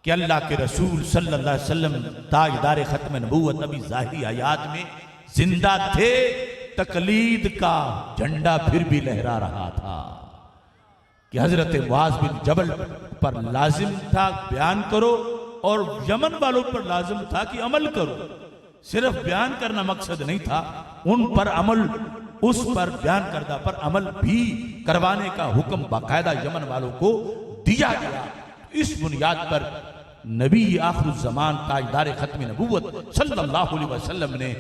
A: کہ اللہ کے رسول صلی اللہ علیہ وسلم تاجدار ختم نبوت ابھی ظاہری آیات میں زندہ تھے، تقلید کا جھنڈا پھر بھی لہرا رہا تھا کہ حضرت معاذ بن جبل پر لازم تھا بیان کرو، اور یمن والوں پر لازم تھا کہ عمل کرو۔ صرف بیان کرنا مقصد نہیں تھا، ان پر عمل، اس پر بیان کردہ پر عمل بھی کروانے کا حکم باقاعدہ یمن والوں کو دیا گیا۔ اس بنیاد پر نبی آخر الزمان تاجدار ختم نبوت صلی اللہ علیہ وسلم نے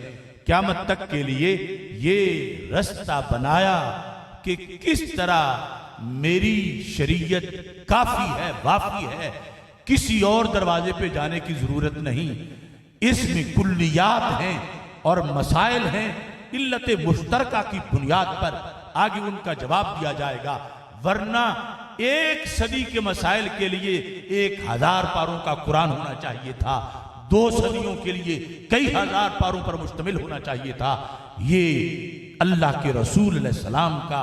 A: قیامت تک کے لیے یہ رستہ بنایا کہ کس طرح میری شریعت کافی ہے، وافی ہے، کسی اور دروازے پہ جانے کی ضرورت نہیں، اس میں کلیات ہیں اور مسائل ہیں، علت مشترکہ کی بنیاد پر آگے ان کا جواب دیا جائے گا، ورنہ ایک صدی کے مسائل کے لیے 1000 پاروں کا قرآن ہونا چاہیے تھا، 2 صدیوں کے لیے کئی ہزار پاروں پر مشتمل ہونا چاہیے تھا۔ یہ اللہ کے رسول علیہ السلام کا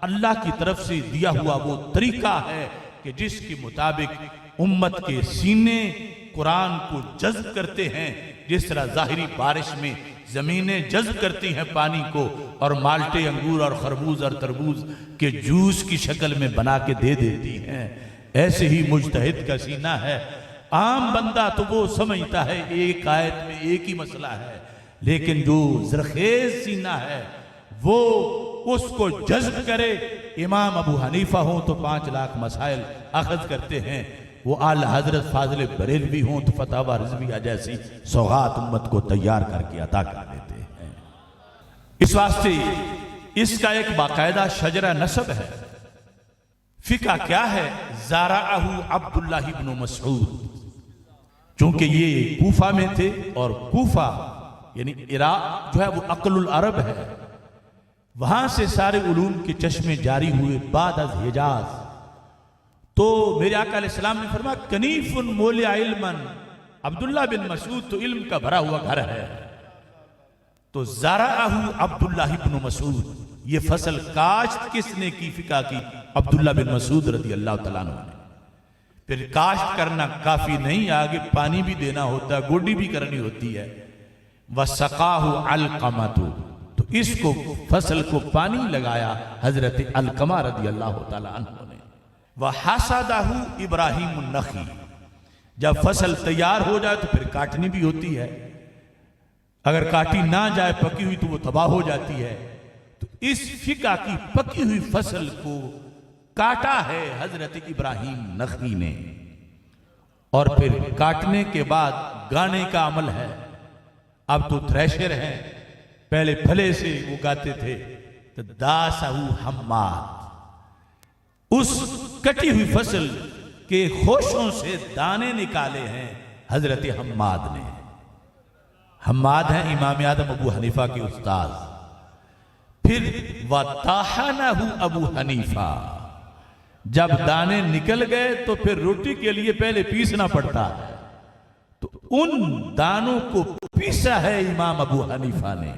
A: اللہ کی طرف سے دیا ہوا وہ طریقہ ہے کہ جس کے مطابق امت کے سینے قرآن کو جذب کرتے ہیں، جس طرح ظاہری بارش میں زمینیں جذب کرتی ہیں پانی کو، اور مالٹے، انگور اور خربوز اور تربوز کے جوس کی شکل میں بنا کے دے دیتی ہیں، ایسے ہی مجتہد کا سینہ ہے۔ عام بندہ تو وہ سمجھتا ہے ایک آیت میں ایک ہی مسئلہ ہے، لیکن جو زرخیز سینہ ہے وہ اس کو جذب کرے۔ امام ابو حنیفہ ہوں تو 5 لاکھ مسائل اخذ کرتے ہیں، وہ اعلی حضرت فاضل بریلوی ہوں تو فتاوی رضویہ جیسی سوغات امت کو تیار کر کے عطا کر دیتے ہیں۔ اس واسطے اس کا ایک باقاعدہ شجرہ نسب ہے۔ فقہ کیا ہے؟ زارعہ عبداللہ بن مسعود، چونکہ یہ کوفہ میں تھے، اور کوفہ یعنی عراق جو ہے وہ عقل العرب ہے، وہاں سے سارے علوم کے چشمے جاری ہوئے بعد از حجاز۔ تو میرے آقا علیہ السلام نے فرمایا کنیف مولع علما، عبداللہ بن مسعود تو علم کا بھرا ہوا گھر ہے، تو زرعہ عبداللہ بن مسعود، یہ فصل کاشت کس نے کی؟ فقہ کی عبداللہ بن مسعود رضی اللہ تعالیٰ عنہ نے۔ پھر کاشت کرنا کافی نہیں، آگے پانی بھی دینا ہوتا ہے، گوڈی بھی کرنی ہوتی ہے۔ وَسَقَاهُ عَلْقَمَةُ، تو اس کو فصل کو پانی لگایا حضرت علقمہ رضی اللہ تعالیٰ عنہ نے۔ وَحَسَدَهُ ابراہیم النخعی، جب فصل تیار ہو جائے تو پھر کاٹنی بھی ہوتی ہے، اگر کاٹی نہ جائے پکی ہوئی تو وہ تباہ ہو جاتی ہے۔ تو اس فقہ کی پکی ہوئی فصل کو کاٹا ہے حضرت ابراہیم نخعی نے، اور پھر کاٹنے کے بعد گانے کا عمل ہے۔ اب تو تھریشر ہیں، پہلے پھلے سے وہ گاتے تھے، تو داسہو حماد، اس کٹی ہوئی فصل کے خوشوں سے دانے نکالے ہیں حضرت حماد نے۔ حماد ہیں امام اعظم ابو حنیفہ کے استاذ۔ پھر وَطَحَنَهُ ابو حنیفہ، جب دانے نکل گئے تو پھر روٹی کے لیے پہلے پیسنا پڑتا ہے، تو ان دانوں کو پیسا ہے امام ابو حنیفہ نے۔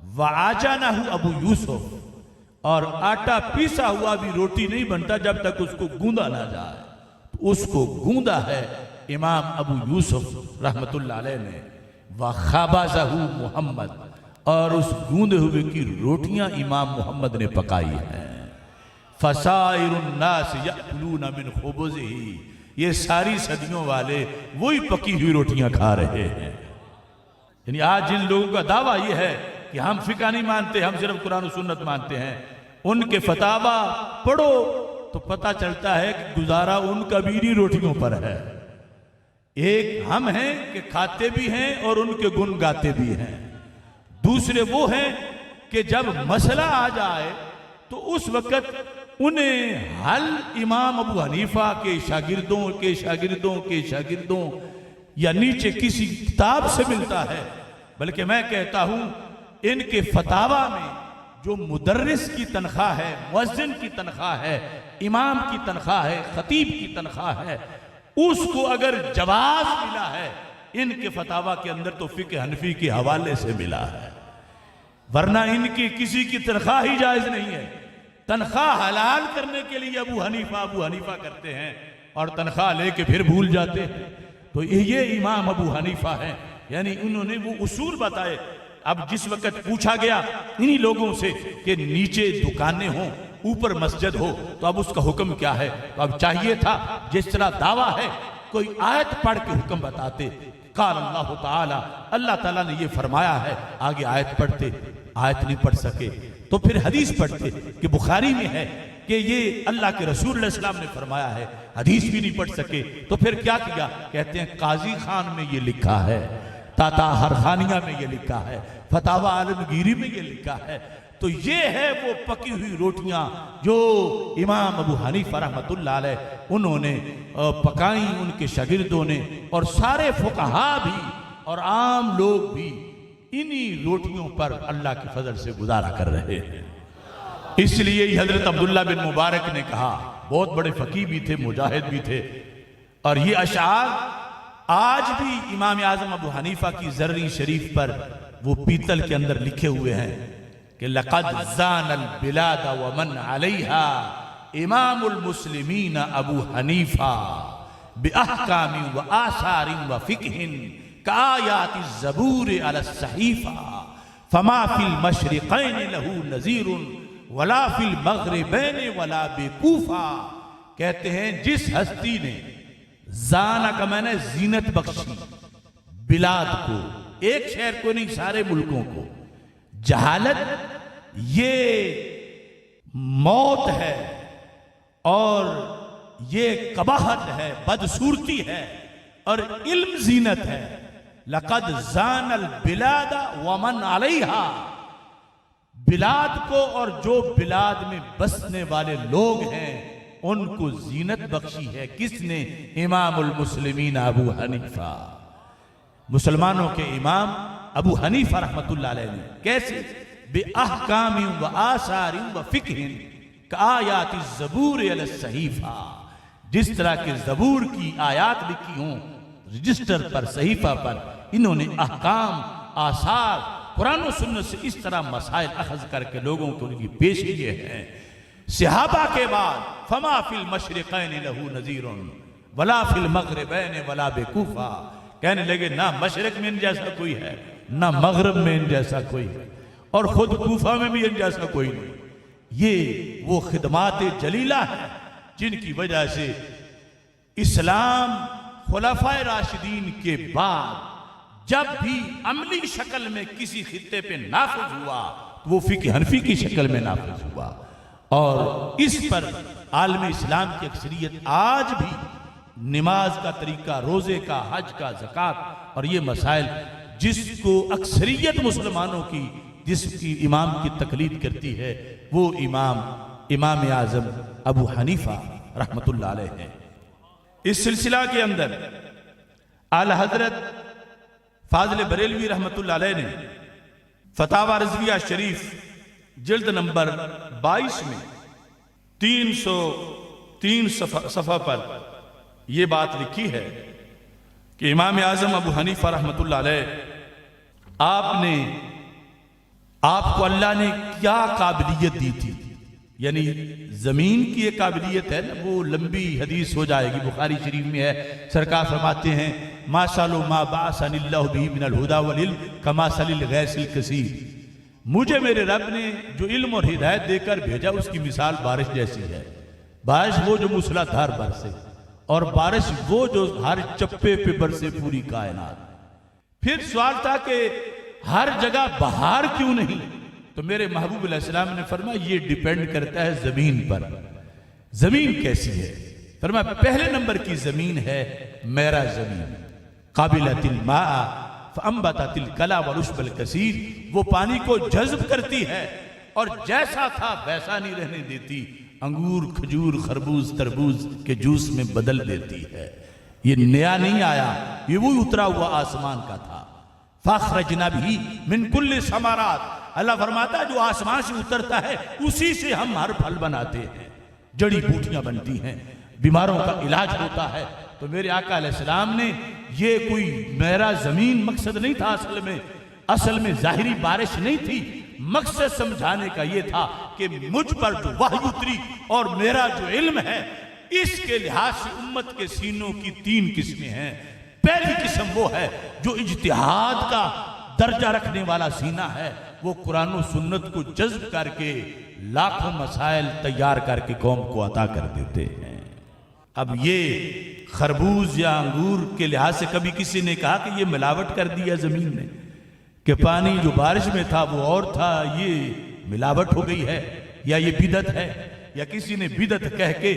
A: وَعَجَنَهُ ابو یوسف، اور آٹا پیسا ہوا بھی روٹی نہیں بنتا جب تک اس کو گوندا نہ جائے، تو اس کو گوندا ہے امام ابو یوسف رحمت اللہ علیہ نے۔ وَخَبَزَهُ محمد، اور اس گوندے ہوئے کی روٹیاں امام محمد نے پکائی ہیں۔ فَسَائِرُ النَّاسِ يَأْكُلُونَ مِنْ خُبُزِهِ، یہ ساری صدیوں والے وہی پکی ہوئی روٹیاں کھا رہے ہیں۔ یعنی آج جن لوگوں کا دعویٰ یہ ہے کہ ہم فقہ نہیں مانتے، ہم صرف قرآن و سنت مانتے ہیں، ان کے فتاویٰ پڑھو تو پتہ چلتا ہے کہ گزارا ان کا بھی نہیں روٹیوں پر ہے۔ ایک ہم ہیں کہ کھاتے بھی ہیں اور ان کے گن گاتے بھی ہیں، دوسرے وہ ہیں کہ جب مسئلہ آ جائے تو اس وقت انہیں حل امام ابو حنیفہ کے شاگردوں کے شاگردوں کے شاگردوں یا نیچے کسی کتاب سے ملتا ہے، بلکہ میں کہتا ہوں ان کے فتاویٰ میں جو مدرس کی تنخواہ ہے، مؤذن کی تنخواہ ہے، امام کی تنخواہ ہے، خطیب کی تنخواہ ہے، اس کو اگر جواز ملا ہے ان کے فتاویٰ کے اندر تو فقہ حنفی کے حوالے سے ملا ہے، ورنہ ان کی کسی کی تنخواہ ہی جائز نہیں ہے۔ تنخواہ حلال کرنے کے لیے ابو حنیفہ کرتے ہیں اور تنخواہ لے کے پھر بھول جاتے ہیں۔ تو یہ امام ابو حنیفہ ہیں، یعنی انہوں نے وہ اصول بتائے۔ اب جس وقت پوچھا گیا انہی لوگوں سے کہ نیچے دکانیں ہوں اوپر مسجد ہو تو اب اس کا حکم کیا ہے، تو اب چاہیے تھا جس طرح دعویٰ ہے کوئی آیت پڑھ کے حکم بتاتے۔ قال اللہ تعالی، اللہ تعالیٰ نے یہ فرمایا ہے، آگے آیت پڑھتے، آیت نہیں پڑھ سکے تو پھر حدیث پڑھتے کہ بخاری میں ہے کہ یہ اللہ کے رسول علیہ السلام نے فرمایا ہے، حدیث بھی نہیں پڑھ سکے تو پھر کیا کیا، کہتے ہیں قاضی خان میں یہ لکھا ہے، تاتا ہرخانیہ میں یہ لکھا ہے، فتاویٰ عالمگیری میں یہ لکھا ہے۔ تو یہ ہے وہ پکی ہوئی روٹیاں جو امام ابو حنیفہ رحمت اللہ علیہ انہوں نے پکائیں، ان کے شاگردوں نے، اور سارے فقہاء بھی اور عام لوگ بھی انہی روٹیوں پر اللہ کے فضل سے گزارا کر رہے ہیں۔ اس لیے حضرت عبداللہ بن مبارک نے کہا، بہت بڑے فقیہ بھی تھے، مجاہد بھی تھے، اور یہ اشعار آج بھی امام اعظم ابو حنیفہ کی زرعی شریف پر وہ پیتل کے اندر لکھے ہوئے ہیں کہ لقد زان البلاد ومن علیہا امام المسلمین ابو حنیفہ باحکام و آثار و فقہ کآیات الزبور علی الصحیفہ فما فی المشرقین له نظیر ولا فی المغربین ولا بکوفہ۔ کہتے ہیں جس ہستی نے زانہ کا میں نے زینت بخشی بلاد کو، ایک شہر کو نہیں سارے ملکوں کو، جہالت یہ موت ہے اور یہ قباحت ہے، بدصورتی ہے، اور علم زینت ہے۔ لقد زان البلاد ومن علیہا، بلاد کو اور جو بلاد میں بسنے والے لوگ ہیں ان کو زینت بخشی ہے۔ کس نے؟ امام المسلمین ابو حنیفہ، مسلمانوں کے امام ابو حنیفہ رحمت اللہ علیہ نے۔ کیسے؟ بے احکام و آثار و فقہ کآیات الزبور علی الصحیفہ، جس طرح کے زبور کی آیات لکھی ہوں رجسٹر پر، صحیفہ پر، انہوں نے احکام، آثار، قرآن و سنت سے اس طرح مسائل اخذ کر کے لوگوں کو ان کی پیش کیے ہیں۔ صحابہ کے بعد فما فی المشرقین لہ نظیر ولا فی المغربین ولا بکوفہ، کہنے لگے نہ مشرق میں ان جیسا کوئی ہے نہ مغرب میں ان جیسا کوئی ہے اور خود کوفہ میں بھی ان جیسا کوئی نہیں۔ یہ وہ خدمات جلیلہ ہیں جن کی وجہ سے اسلام خلفائے راشدین کے بعد جب بھی عملی شکل میں کسی خطے پہ نافذ ہوا تو وہ فقہ حنفی کی شکل میں نافذ ہوا، اور اس پر عالم اسلام کی اکثریت آج بھی نماز کا طریقہ، روزے کا، حج کا، زکوٰۃ اور یہ مسائل جس کو اکثریت مسلمانوں کی جس کی امام کی تقلید کرتی ہے وہ امام اعظم ابو حنیفہ رحمۃ اللہ علیہ ہے۔ اس سلسلہ کے اندر اعلی حضرت فاضل بریلوی رحمۃ اللہ علیہ نے فتاوی رضویہ شریف جلد نمبر 22 میں 303 صفحہ پر یہ بات لکھی ہے کہ امام اعظم ابو حنیفہ رحمۃ اللہ علیہ آپ کو اللہ نے کیا قابلیت دی تھی، یعنی زمین کی ایک قابلیت ہے نا، وہ لمبی حدیث ہو جائے گی، بخاری شریف میں ہے، سرکار فرماتے ہیں ما شالو ما بعثنی اللہ بہ من الہدی والعلم کمثل الغیث الکثیر، مجھے میرے رب نے جو علم اور ہدایت دے کر بھیجا اس کی مثال بارش جیسی ہے۔ بارش وہ جو موسلا دھار برسے، اور بارش وہ جو ہر چپے پہ برسے پوری کائنات۔ پھر سوال تھا کہ ہر جگہ بہار کیوں نہیں؟ تو میرے محبوب علیہ السلام نے فرمایا یہ ڈیپینڈ کرتا ہے زمین پر، زمین کیسی ہے۔ فرمایا پہلے نمبر کی زمین ہے میرا زمین، قابلۃ الماء فانبتت الکلى والعشب الکثیر، وہ پانی کو جذب کرتی ہے اور جیسا تھا ویسا نہیں رہنے دیتی، انگور کھجور خربوز تربوز کے جوس میں بدل دیتی ہے۔ یہ نیا نہیں آیا، یہ وہی اترا ہوا آسمان کا تھا۔ فاخرجنا بھی من کل ثمرات، اللہ فرماتا ہے جو آسمان سے اترتا ہے اسی سے ہم ہر پھل بناتے ہیں، جڑی بوٹیاں بنتی ہیں، بیماروں کا علاج ہوتا ہے۔ تو میرے آقا علیہ السلام نے یہ کوئی میرا زمین مقصد نہیں تھا، اصل میں ظاہری بارش نہیں تھی، مقصد سمجھانے کا یہ تھا کہ مجھ پر جو وحی اتری اور میرا جو علم ہے اس کے لحاظ سے امت کے سینوں کی 3 قسمیں ہیں۔ پہلی قسم وہ ہے جو اجتہاد کا درجہ رکھنے والا سینہ ہے، وہ قرآن و سنت کو جذب کر کے لاکھوں مسائل تیار کر کے قوم کو عطا کر دیتے ہیں۔ اب یہ خربوز یا انگور کے لحاظ سے کبھی کسی نے کہا کہ یہ ملاوٹ کر دیا زمین نے، کہ پانی جو بارش میں تھا وہ اور تھا، یہ ملاوٹ ہو گئی ہے، یا یہ بدعت ہے، یا کسی نے بدعت کہہ کے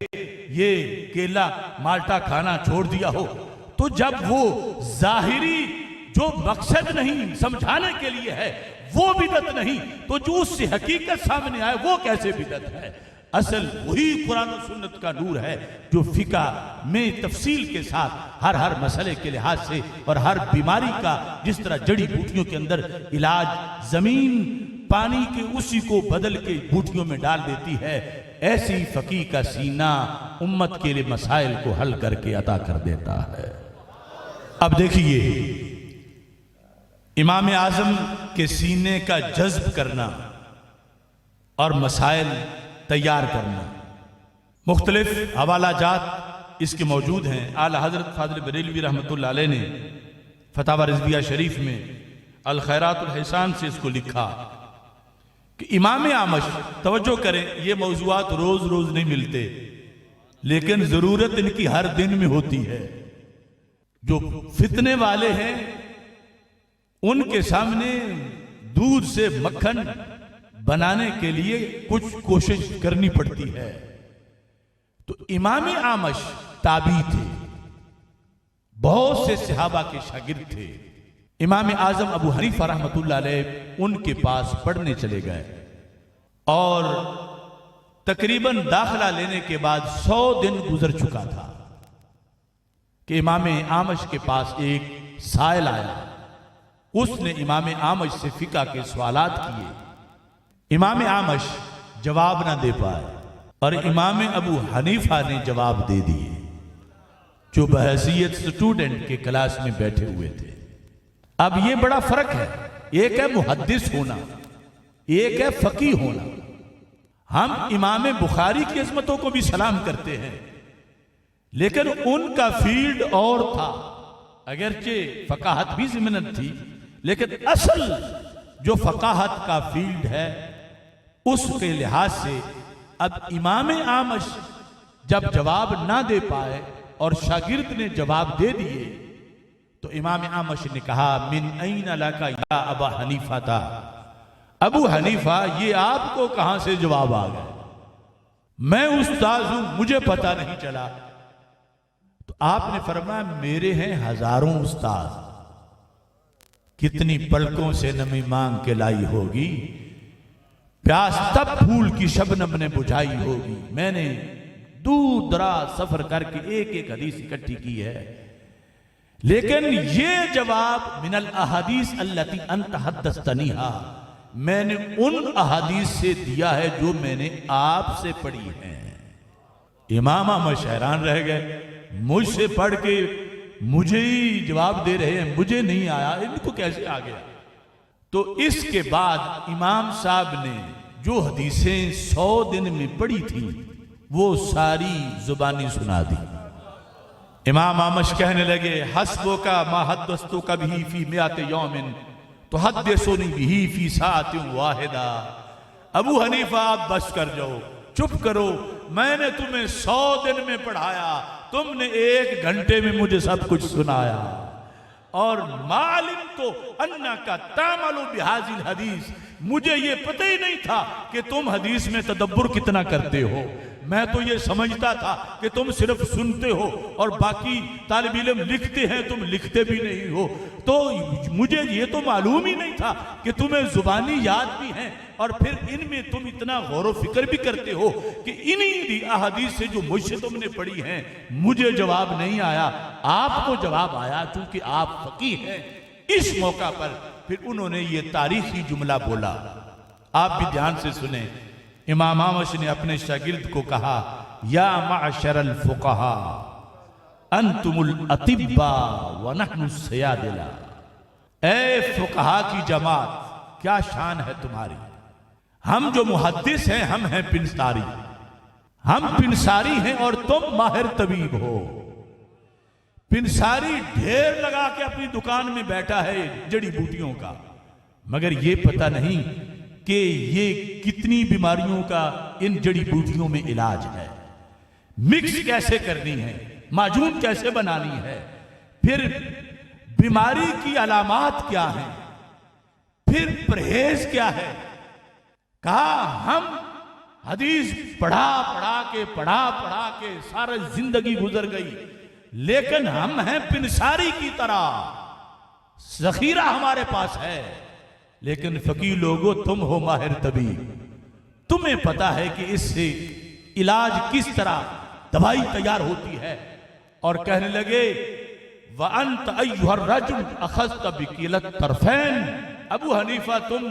A: یہ کیلا مالٹا کھانا چھوڑ دیا ہو، تو جب وہ ظاہری جو مقصد نہیں سمجھانے کے لیے ہے وہ بدعت نہیں، تو جو اس سے حقیقت سامنے آئے وہ کیسے بدعت ہے؟ اصل وہی قرآن و سنت کا نور ہے جو فقہ میں تفصیل کے ساتھ ہر مسئلے کے لحاظ سے اور ہر بیماری کا جس طرح جڑی بوٹیوں کے اندر علاج زمین پانی کے اسی کو بدل کے بوٹیوں میں ڈال دیتی ہے، ایسی فقہ کا سینہ امت کے لیے مسائل کو حل کر کے عطا کر دیتا ہے۔ اب دیکھیے امام اعظم کے سینے کا جذب کرنا اور مسائل تیار کرنا، مختلف حوالہ جات اس کے موجود ہیں۔ اعلی حضرت فاضل بریلوی رحمۃ اللہ علیہ نے فتاوی رضویہ شریف میں الخیرات الحسان سے اس کو لکھا کہ امام اعمش، توجہ کریں یہ موضوعات روز روز نہیں ملتے لیکن ضرورت ان کی ہر دن میں ہوتی ہے۔ جو فتنے والے ہیں ان کے سامنے دودھ سے مکھن بنانے کے لیے کچھ کوشش کرنی پڑتی ہے۔ تو امام اعمش تابعی تھے، بہت سے صحابہ کے شاگرد تھے۔ امام اعظم ابو حنیفہ رحمۃ اللہ علیہ ان کے پاس پڑھنے چلے گئے اور تقریباً داخلہ لینے کے بعد 100 دن گزر چکا تھا کہ امام اعمش کے پاس ایک سائل آیا، اس نے امام اعمش سے فقہ کے سوالات کیے، امام اعمش جواب نہ دے پائے اور امام ابو حنیفہ نے جواب دے دیے، جو بحیثیت سٹوڈنٹ کے کلاس میں بیٹھے ہوئے تھے۔ اب یہ بڑا فرق ہے، ایک ہے محدث ہونا، ایک ہے فقیہ ہونا۔ ہم امام بخاری کی عظمتوں کو بھی سلام کرتے ہیں لیکن ان کا فیلڈ اور تھا، اگرچہ فقاہت بھی ضمنت تھی لیکن اصل جو فقاہت کا فیلڈ ہے اس کے لحاظ سے اب امام اعمش جب جواب نہ دے پائے اور شاگرد نے جواب دے دیے تو امام اعمش نے کہا من این لک یا ابا حنیفہ تھا، ابو حنیفہ یہ آپ کو کہاں سے جواب آ گیا؟ میں استاد ہوں، مجھے پتہ نہیں چلا۔ تو آپ نے فرمایا میرے ہیں ہزاروں استاد، کتنی پلکوں سے نمی مانگ کے لائی ہوگی، پیاس تب پھول کی شبنم نے بجھائی ہوگی۔ میں نے دور دراز سفر کر کے ایک ایک حدیث اکٹھی کی ہے، لیکن یہ جواب من الاحادیث التی انت حدثتنیھا میں نے ان احادیث سے دیا ہے جو میں نے آپ سے پڑھی ہیں۔ امام احمد حیران رہ گئے، مجھ سے پڑھ کے مجھے ہی جواب دے رہے ہیں، مجھے نہیں آیا، ان کو کیسے آ گیا؟ تو اس کے بعد امام صاحب نے جو حدیثیں 100 دن میں پڑھی تھی وہ ساری زبانی سنا دی۔ امام احمد کہنے لگے حسبک ما حدثتک بہ فی مئات یوم تحدثنی بہ فی ساعۃ واحدہ۔ ابو حنیفہ آپ بس کر جاؤ، چپ کرو، میں نے تمہیں 100 دن میں پڑھایا، تم نے 1 گھنٹے میں مجھے سب کچھ سنایا۔ اور معلوم تو انکا تعمل بہذی الحدیث، مجھے یہ پتہ ہی نہیں تھا کہ تم حدیث میں تدبر کتنا کرتے ہو، میں تو یہ سمجھتا تھا کہ تم صرف سنتے ہو اور باقی طالب علم لکھتے ہیں، تم لکھتے بھی نہیں ہو، تو مجھے یہ تو معلوم ہی نہیں تھا کہ تمہیں زبانی یاد بھی ہیں اور پھر ان میں تم اتنا غور و فکر بھی کرتے ہو کہ انہی احادیث سے جو مجھ سے تم نے پڑھی ہیں مجھے جواب نہیں آیا، آپ کو جواب آیا چونکہ آپ فقیہ ہیں۔ اس موقع پر پھر انہوں نے یہ تاریخی جملہ بولا، آپ بھی دھیان سے سنیں۔ امام احمد نے اپنے شاگرد کو کہا یا معشر الفقہاء انتم الاطباء ونحن السیادلہ، اے فقہاء کی جماعت کیا شان ہے تمہاری، ہم جو محدث ہیں ہم ہیں پنساری، ہم پنساری ہیں اور تم ماہر طبیب ہو۔ پنساری ڈھیر لگا کے اپنی دکان میں بیٹھا ہے جڑی بوٹیوں کا، مگر یہ پتہ نہیں کہ یہ کتنی بیماریوں کا ان جڑی بوٹیوں میں علاج ہے، مکس کیسے کرنی ہے، معجون کیسے بنانی ہے، پھر بیماری کی علامات کیا ہیں، پھر پرہیز کیا ہے۔ کہا ہم حدیث پڑھا پڑھا کے سارا زندگی گزر گئی، لیکن ہم ہیں پنساری کی طرح، ذخیرہ ہمارے پاس ہے، لیکن فقیہ لوگو تم ہو ماہر طبیب، تمہیں پتا ہے کہ اس سے علاج کس طرح دوائی تیار ہوتی ہے۔ اور کہنے لگے وَأَنْتَ أَيُّهَا الرَّجُلُ أَخَذْتَ بِكِلَى الطَّرْفَيْنِ، ابو حنیفہ تم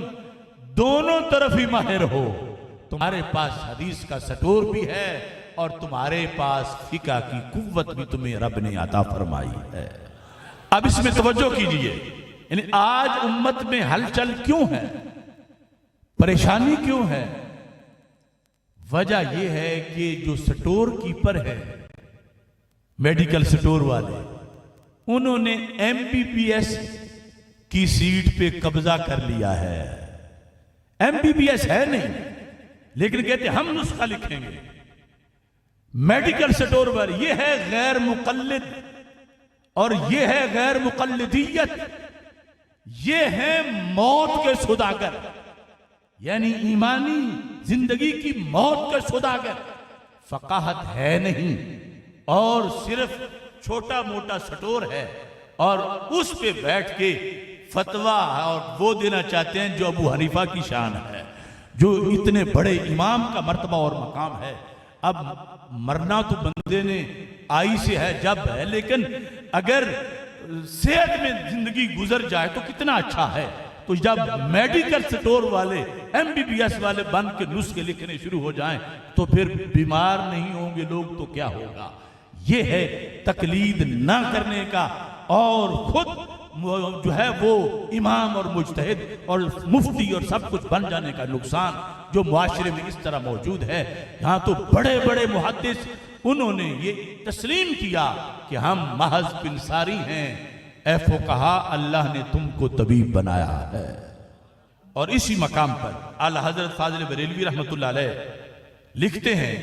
A: دونوں طرف ہی ماہر ہو، تمہارے پاس حدیث کا سٹور بھی ہے اور تمہارے پاس فقہ کی قوت بھی تمہیں رب نے عطا فرمائی ہے۔ اب اس میں توجہ کیجئے، یعنی آج امت میں ہلچل کیوں ہے، پریشانی کیوں ہے؟ وجہ یہ ہے کہ جو سٹور کیپر ہے، میڈیکل سٹور والے، انہوں نے MBBS کی سیٹ پہ قبضہ کر لیا ہے۔ MBBS ہے نہیں، لیکن کہتے ہم نسخہ لکھیں گے۔ میڈیکل سٹور پر یہ ہے غیر مقلد اور یہ ہے غیر مقلدیت، یہ ہے موت کے سوداگر، یعنی ایمانی زندگی کی موت کے سوداگر۔ فقاہت ہے نہیں اور صرف چھوٹا موٹا سٹور ہے اور اس پہ بیٹھ کے فتویٰ اور وہ دینا چاہتے ہیں جو ابو حنیفہ کی شان ہے، جو اتنے بڑے امام کا مرتبہ اور مقام ہے۔ اب مرنا تو بندے نے آئی سے ہے جب ہے، لیکن اگر صحت میں زندگی گزر جائے تو کتنا اچھا ہے۔ تو جب میڈیکل سٹور والے MBBS والے بن کے نسخے لکھنے شروع ہو جائیں تو پھر بیمار نہیں ہوں گے لوگ تو کیا ہوگا؟ یہ ہے تقلید نہ کرنے کا اور خود جو ہے وہ امام اور مجتہد اور مفتی اور سب کچھ بن جانے کا نقصان جو معاشرے میں اس طرح موجود ہے۔ یہاں تو بڑے بڑے محدث انہوں نے یہ تسلیم کیا کہ ہم محض پنساری ہیں، اے فقہا اللہ نے تم کو طبیب بنایا ہے۔ اور اسی مقام پر اعلی حضرت فاضل بریلوی رحمۃ اللہ علیہ لکھتے ہیں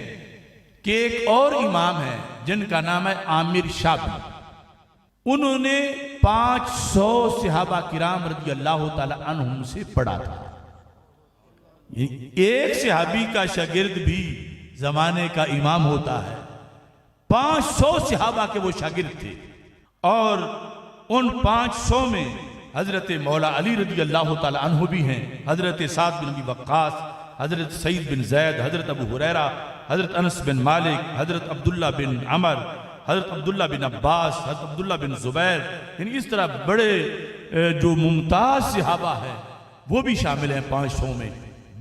A: کہ ایک اور امام ہے جن کا نام ہے عامر شابی، انہوں نے 500 صحابہ کرام رضی اللہ تعالی عنہم سے پڑھا تھا۔ ایک صحابی کا شاگرد بھی زمانے کا امام ہوتا ہے، 500 صحابہ کے وہ شاگرد تھے، اور ان 500 میں حضرت مولا علی رضی اللہ تعالی عنہ بھی ہیں، حضرت سعد بن ابی وقاص، حضرت سعید بن زید، حضرت ابو ہریرہ، حضرت انس بن مالک، حضرت عبداللہ بن عمر، حضرت عبداللہ بن عباس، حضرت عبداللہ بن زبیر، یعنی اس طرح بڑے جو ممتاز صحابہ ہیں وہ بھی شامل ہیں 500 میں،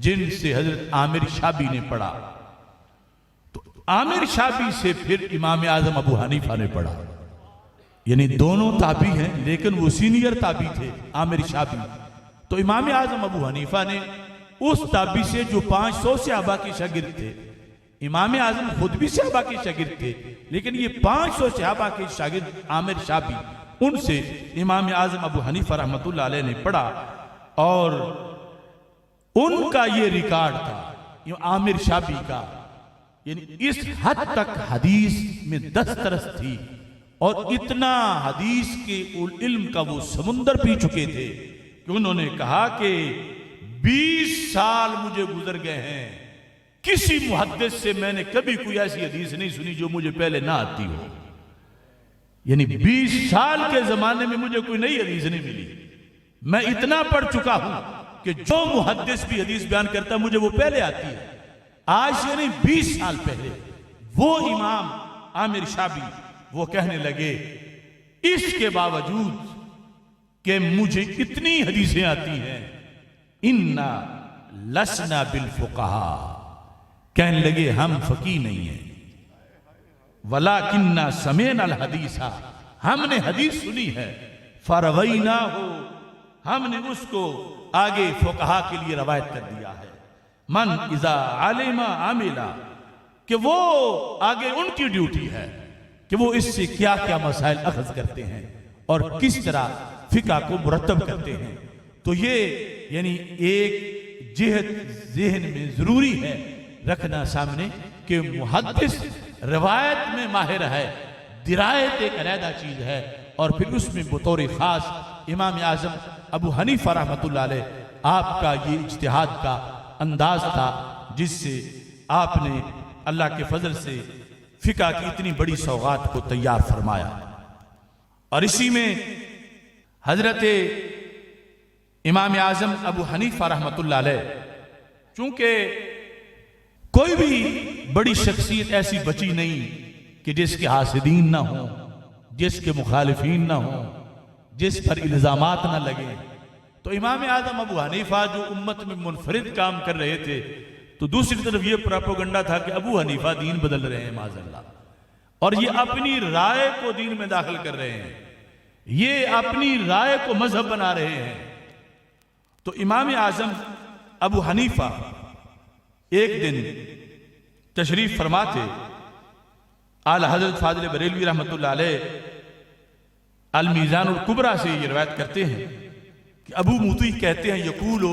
A: جن سے حضرت عامر شابی نے پڑھا۔ تو عامر شابی سے پھر امام اعظم ابو حنیفہ نے پڑھا، یعنی دونوں تابعی ہیں لیکن وہ سینئر تابعی تھے عامر شابی۔ تو امام اعظم ابو حنیفہ نے اس تابعی سے جو 500 صحابہ کے شاگرد تھے، امام اعظم خود بھی صحابہ کے شاگرد تھے لیکن یہ 500 صحابہ کے شاگرد عامر شابی، ان سے امام اعظم ابو حنیفہ رحمۃ اللہ علیہ نے پڑھا، اور ان کا یہ ریکارڈ تھا عامر شابی کا، یعنی اس حد تک حدیث میں دسترس تھی اور اتنا حدیث کے علم کا وہ سمندر پی چکے تھے کہ انہوں نے کہا کہ 20 سال مجھے گزر گئے ہیں، کسی محدث سے میں نے کبھی کوئی ایسی حدیث نہیں سنی جو مجھے پہلے نہ آتی ہو، یعنی 20 سال کے زمانے میں مجھے کوئی نئی حدیث نہیں ملی، میں اتنا پڑھ چکا ہوں کہ جو محدث بھی حدیث بیان کرتا ہے مجھے وہ پہلے آتی ہے۔ آج سے نہیں 20 سال پہلے وہ امام عامر شابی وہ کہنے لگے اس کے باوجود کہ مجھے اتنی حدیثیں آتی ہیں، اِنَّا لَسْنَا بِالْفُقَهَا، کہنے لگے ہم فقیہ نہیں ہیں، وَلَكِنَّا سَمِعْنَا الْحَدِيثَ، ہم نے حدیث سنی ہے، فَرَوَيْنَاهُ، ہم نے اس کو آگے فقہا کے لیے روایت کر دیا ہے، من اذا علم عاملہ، کہ وہ آگے ان کی ڈیوٹی ہے کہ وہ اس سے کیا کیا مسائل اخذ کرتے ہیں اور کس طرح فقہ کو مرتب کرتے ہیں۔ تو یہ یعنی ایک جہت ذہن میں ضروری ہے رکھنا سامنے کہ محدث روایت میں ماہر ہے، درایت ایک علیحدہ چیز ہے، اور پھر اس میں بطور خاص امام اعظم ابو حنیفہ رحمۃ اللہ علیہ آپ کا یہ اجتہاد کا انداز تھا جس سے آپ نے اللہ کے فضل سے فقہ کی اتنی بڑی سوغات کو تیار فرمایا۔ اور اسی میں حضرت امام اعظم ابو حنیفہ رحمۃ اللہ علیہ، چونکہ کوئی بھی بڑی شخصیت ایسی بچی نہیں کہ جس کے حاسدین نہ ہوں، جس کے مخالفین نہ ہوں، جس پر الزامات نہ لگیں۔ تو امام اعظم ابو حنیفہ جو امت میں منفرد کام کر رہے تھے، تو دوسری طرف یہ پراپوگنڈا تھا کہ ابو حنیفہ دین بدل رہے ہیں معاذ اللہ، اور یہ اپنی رائے کو دین میں داخل کر رہے ہیں، یہ اپنی رائے کو مذہب بنا رہے ہیں۔ تو امام اعظم ابو حنیفہ ایک دن تشریف فرما تھے، اعلی حضرت فاضل بریلوی رحمۃ اللہ علیہ المیزان الکبریٰ سے یہ روایت کرتے ہیں کہ ابو موطی کہتے ہیں یقول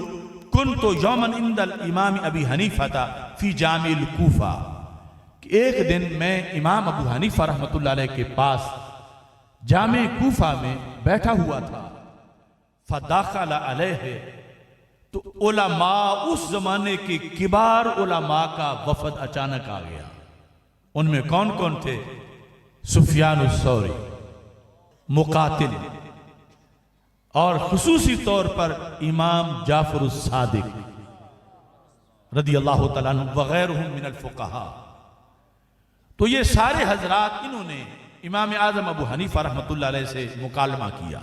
A: کنت یوما عند الامام ابی حنیفہ فی جامع الکوفہ، کہ ایک دن میں امام ابو حنیفہ رحمۃ اللہ علیہ کے پاس جامع کوفہ میں بیٹھا ہوا تھا، فداخل علیہ، تو علماء اس زمانے کے کبار علماء کا وفد اچانک آ گیا۔ ان میں کون کون تھے؟ سفیان الثوری، مقاتل، اور خصوصی طور پر امام جعفر الصادق رضی اللہ تعالیٰ عنہ وغیرہم من الفقہاء۔ تو یہ سارے حضرات انہوں نے امام اعظم ابو حنیفہ رحمۃ اللہ علیہ سے مکالمہ کیا۔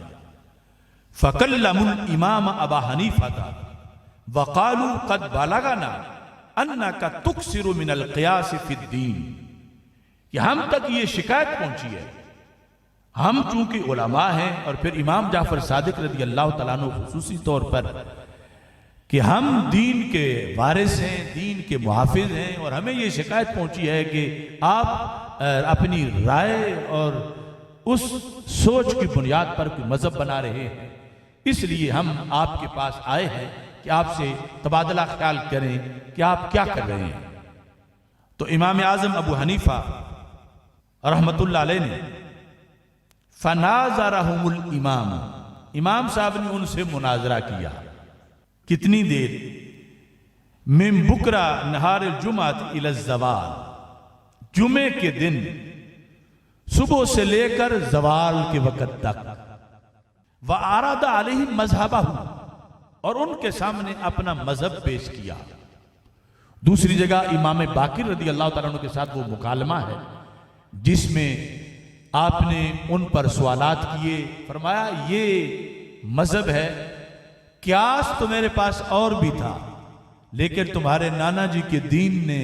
A: فَكَلَّمُوا الْإِمَامَ أَبَا حَنِيفَةَ وَقَالُوا قَدْ بَلَغَنَا أَنَّكَ تُكْثِرُ مِنَ الْقِيَاسِ فِي الدِّينِ، کہ ہم تک یہ شکایت پہنچی ہے، ہم چونکہ علماء ہیں اور پھر امام جعفر صادق رضی اللہ تعالیٰ عنہ خصوصی طور پر کہ ہم دین کے وارث ہیں، دین کے محافظ ہیں، اور ہمیں یہ شکایت پہنچی ہے کہ آپ اپنی رائے اور اس سوچ کی بنیاد پر کوئی مذہب بنا رہے ہیں، اس لیے ہم آپ کے پاس آئے ہیں کہ آپ سے تبادلہ خیال کریں کہ آپ کیا کر رہے ہیں۔ تو امام اعظم ابو حنیفہ رحمۃ اللہ علیہ نے فناظرہم الامام، امام صاحب نے ان سے مناظرہ کیا۔ کتنی دیر؟ من بکرہ نہار الجمعۃ الی الزوال، جمعے کے دن صبح سے لے کر زوال کے وقت تک، وَعَرَضَ عَلَيْهِمْ مَذْهَبَهُ، اور ان کے سامنے اپنا مذہب پیش کیا۔ دوسری جگہ امام باقر رضی اللہ تعالیٰ عنہ کے ساتھ وہ مکالمہ ہے جس میں آپ نے ان پر سوالات کیے، فرمایا یہ مذہب ہے، قیاس تو میرے پاس اور بھی تھا لیکن تمہارے نانا جی کے دین نے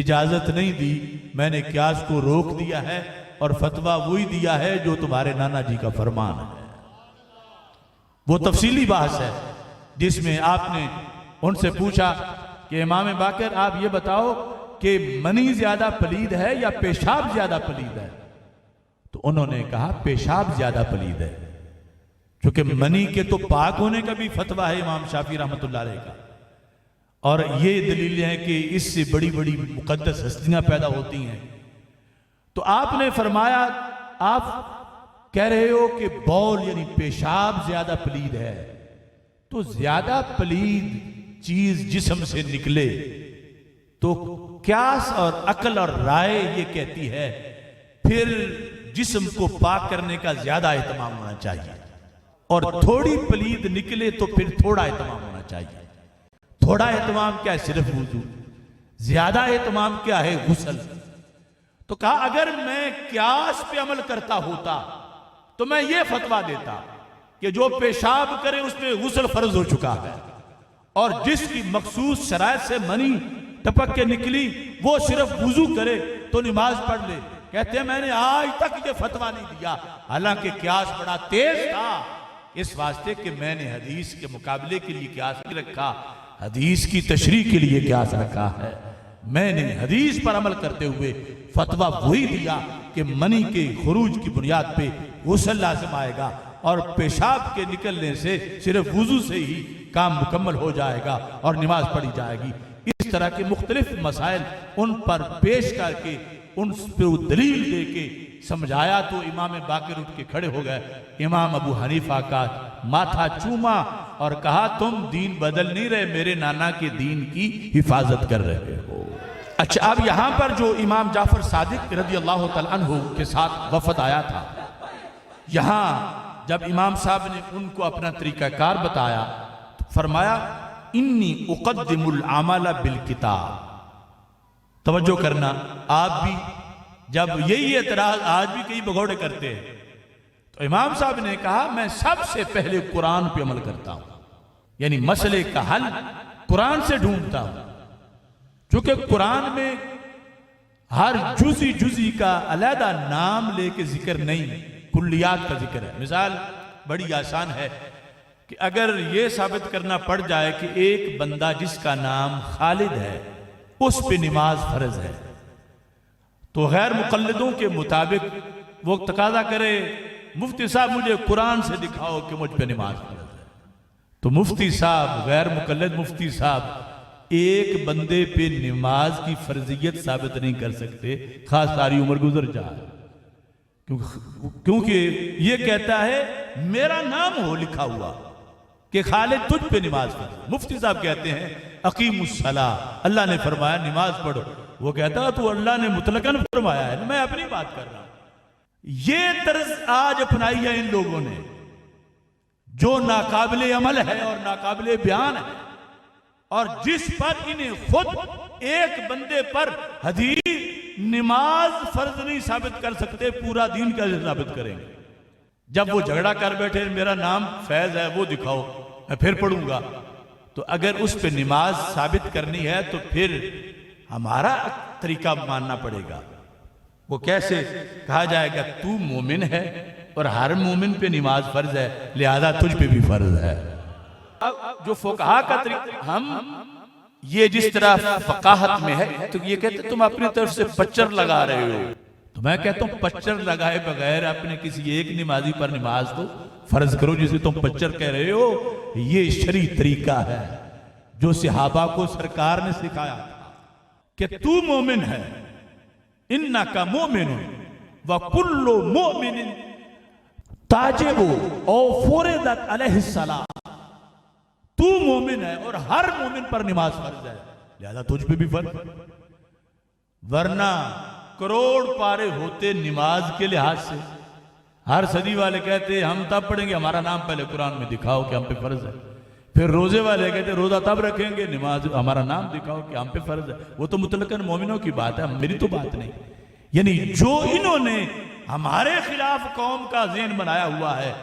A: اجازت نہیں دی، میں نے قیاس کو روک دیا ہے اور فتویٰ وہی دیا ہے جو تمہارے نانا جی کا فرمان ہے۔ وہ تفصیلی بحث ہے جس میں آپ نے ان سے پوچھا کہ امام باقر آپ یہ بتاؤ کہ منی زیادہ پلید ہے یا پیشاب زیادہ پلید ہے؟ تو انہوں نے کہا پیشاب زیادہ پلید ہے، چونکہ منی کے تو پاک ہونے کا بھی فتویٰ ہے امام شافعی رحمۃ اللہ علیہ کا، اور یہ دلیل ہے کہ اس سے بڑی بڑی مقدس ہستیاں پیدا ہوتی ہیں۔ تو آپ نے فرمایا آپ کہہ رہے ہو کہ بول یعنی پیشاب زیادہ پلید ہے، تو زیادہ پلید چیز جسم سے نکلے تو قیاس اور عقل اور رائے یہ کہتی ہے پھر جسم کو پاک کرنے کا زیادہ اہتمام ہونا چاہیے، اور تھوڑی پلید نکلے تو پھر تھوڑا اہتمام ہونا چاہیے۔ تھوڑا اہتمام کیا ہے؟ صرف وضو۔ زیادہ اہتمام کیا ہے؟ غسل۔ تو کہا اگر میں قیاس پہ عمل کرتا ہوتا تو میں یہ فتویٰ دیتا کہ جو پیشاب کرے اس پہ غسل فرض ہو چکا ہے، اور جس کی مخصوص شرائط سے منی ٹپک کے نکلی وہ صرف وضو کرے تو نماز پڑھ لے۔ کہتے ہیں میں نے آج تک یہ فتویٰ نہیں دیا، حالانکہ قیاس بڑا تیز تھا، اس واسطے کہ میں نے حدیث کے مقابلے کے لیے قیاس نہیں رکھا، حدیث کی تشریح کے لیے قیاس رکھا ہے۔ میں نے حدیث پر عمل کرتے ہوئے فتویٰ وہی دیا کہ منی کے خروج کی بنیاد پہ غسل لازم آئے گا، اور پیشاب کے نکلنے سے صرف وضو سے ہی کام مکمل ہو جائے گا اور نماز پڑھی جائے گی۔ اس طرح کے مختلف مسائل ان پر پیش کر کے ان پہ دلیل دے کے سمجھایا تو امام باقر اٹھ کے کھڑے ہو گئے۔ امام ابو حنیفہ کا ماتھا چوما اور کہا تم دین بدل نہیں رہے، میرے نانا کے دین کی حفاظت کر رہے ہو۔ اچھا، اب یہاں پر جو امام جعفر صادق رضی اللہ تعالیٰ عنہ کے ساتھ وفد آیا تھا، یہاں جب امام صاحب نے ان کو اپنا طریقہ کار بتایا تو فرمایا انی اقدم العمل بالکتاب۔ توجہ کرنا، آپ بھی جب یہی اعتراض آج بھی کئی بگوڑے کرتے ہیں تو امام صاحب نے کہا میں سب سے پہلے قرآن پہ عمل کرتا ہوں، یعنی مسئلے کا حل قرآن سے ڈھونڈتا ہوں، چونکہ قرآن میں ہر جزی کا علیحدہ نام لے کے ذکر نہیں، کلیات کا ذکر ہے۔ مثال بڑی آسان ہے کہ اگر یہ ثابت کرنا پڑ جائے کہ ایک بندہ جس کا نام خالد ہے اس پہ نماز فرض ہے، تو غیر مقلدوں کے مطابق وہ تقاضا کرے مفتی صاحب مجھے قرآن سے دکھاؤ کہ مجھ پہ نماز فرض ہے، تو مفتی صاحب غیر مقلد مفتی صاحب ایک بندے پہ نماز کی فرضیت ثابت نہیں کر سکتے، خاص ساری عمر گزر جائے، کیونکہ یہ کہتا ہے میرا نام ہو لکھا ہوا کہ خالد تجھ پہ نماز پڑھو۔ مفتی صاحب کہتے ہیں اقیم الصلاۃ، اللہ نے فرمایا نماز پڑھو، وہ کہتا تو اللہ نے مطلقاً فرمایا ہے، میں اپنی بات کر رہا ہوں۔ یہ طرز آج اپنائی ہے ان لوگوں نے جو ناقابل عمل ہے اور ناقابل بیان ہے، اور جس پر انہیں خود ایک بندے پر حدیث نماز فرض نہیں ثابت کر سکتے، پورا دین کیسے ثابت کریں گے؟ جب وہ جھگڑا کر بیٹھے میرا نام فیض ہے وہ دکھاؤ میں پھر پڑھوں گا، تو اگر اس پہ نماز ثابت کرنی ہے تو پھر ہمارا طریقہ ماننا پڑے گا۔ وہ کیسے کہا جائے گا تو مومن ہے اور ہر مومن پہ نماز فرض ہے لہذا تجھ پہ بھی فرض ہے۔ اب جو فقہا کا طریقہ ہم یہ جس طرح فقاہت میں ہے تو یہ کہتے تم اپنی طرف سے پچر لگا رہے ہو، تو میں کہتا ہوں پچر لگائے بغیر اپنے کسی ایک نمازی پر نماز تو فرض کرو، جسے تم پچر کہہ رہے ہو۔ یہ شرعی طریقہ ہے جو صحابہ کو سرکار نے سکھایا کہ تو مومن ہے، انکا مومن وکل مومن تاجب او فرضت علیہ الصلاۃ، تو مومن ہے اور ہر مومن پر نماز فرض ہے لہذا تجھ پہ بھی فرض، ورنہ کروڑ پارے ہوتے نماز کے لحاظ سے، ہر صدی والے کہتے ہم تب پڑھیں گے ہمارا نام پہلے قرآن میں دکھاؤ کہ ہم پہ فرض ہے. پھر روزے والے کہتے روزہ تب رکھیں گے نماز ہمارا نام دکھاؤ کہ ہم پہ فرض ہے. وہ تو مطلقاً مومنوں کی بات ہے، میری تو بات نہیں. یعنی جو انہوں نے ہمارے خلاف قوم کا ذہن بنایا ہوا ہے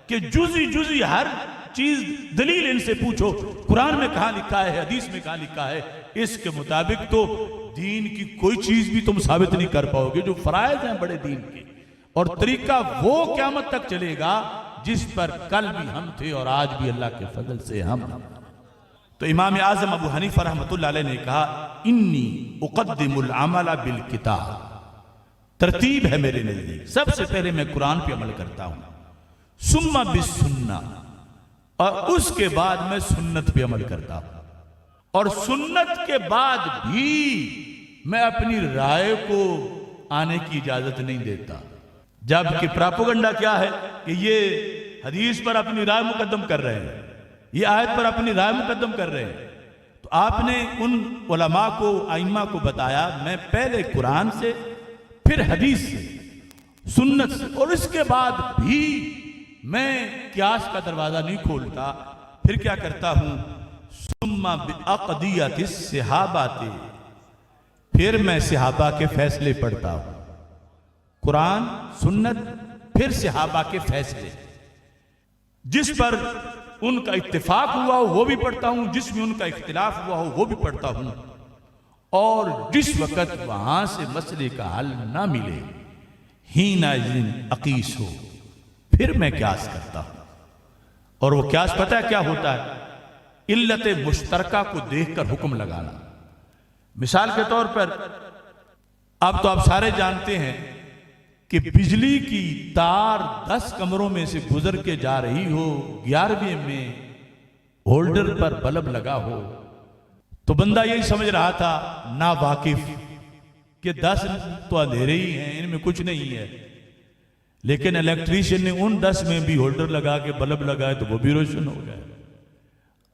A: کہ جزی ہر چیز دلیل ان سے پوچھو، قرآن میں کہاں لکھا ہے، حدیث میں کہاں لکھا ہے، اس کے مطابق تو دین کی کوئی چیز بھی تم ثابت نہیں کر پاؤ گے. جو فرائض ہیں بڑے دین کے، اور طریقہ وہ قیامت تک چلے گا جس پر کل بھی ہم تھے اور آج بھی اللہ کے فضل سے ہم. تو امام اعظم ابو حنیفہ رحمۃ اللہ علیہ نے کہا انی اقدم العمل بالکتاب، ترتیب ہے میرے نزدیک، سب سے پہلے میں قرآن پہ عمل کرتا ہوں، ثم بالسنہ، اور اس کے بعد میں سنت پہ عمل کرتا ہوں، اور سنت کے بعد بھی میں اپنی رائے کو آنے کی اجازت نہیں دیتا. جبکہ پراپوگنڈا کیا ہے کہ یہ حدیث پر اپنی رائے مقدم کر رہے ہیں، یہ آیت پر اپنی رائے مقدم کر رہے ہیں. تو آپ نے ان علماء کو، ائمہ کو بتایا میں پہلے قرآن سے، پھر حدیث سے، سنت سے، اور اس کے بعد بھی میں قیاس کا دروازہ نہیں کھولتا. پھر کیا کرتا ہوں، ثم باقضیۃ الصحابہ، پھر میں صحابہ کے فیصلے پڑھتا ہوں. قرآن، سنت، پھر صحابہ کے فیصلے، جس پر ان کا اتفاق ہوا ہو وہ بھی پڑھتا ہوں، جس میں ان کا اختلاف ہوا ہو وہ بھی پڑھتا ہوں، اور جس وقت وہاں سے مسئلے کا حل نہ ملے حینئذ اقیس ہو، پھر میں قیاس کرتا ہوں. اور وہ قیاس پتہ ہے کیا ہوتا ہے، علت مشترکہ کو دیکھ کر حکم لگانا. مثال کے طور پر اب تو آپ سارے جانتے ہیں کہ بجلی کی تار 10 کمروں میں سے گزر کے جا رہی ہو، 11ویں میں ہولڈر پر بلب لگا ہو، تو بندہ یہی سمجھ رہا تھا نا واقف کہ 10 تو اندھیرے ہی ہیں، ان میں کچھ نہیں ہے. لیکن الیکٹریشین نے ان 10 میں بھی ہولڈر لگا کے بلب لگائے تو وہ بھی روشن ہو گئے.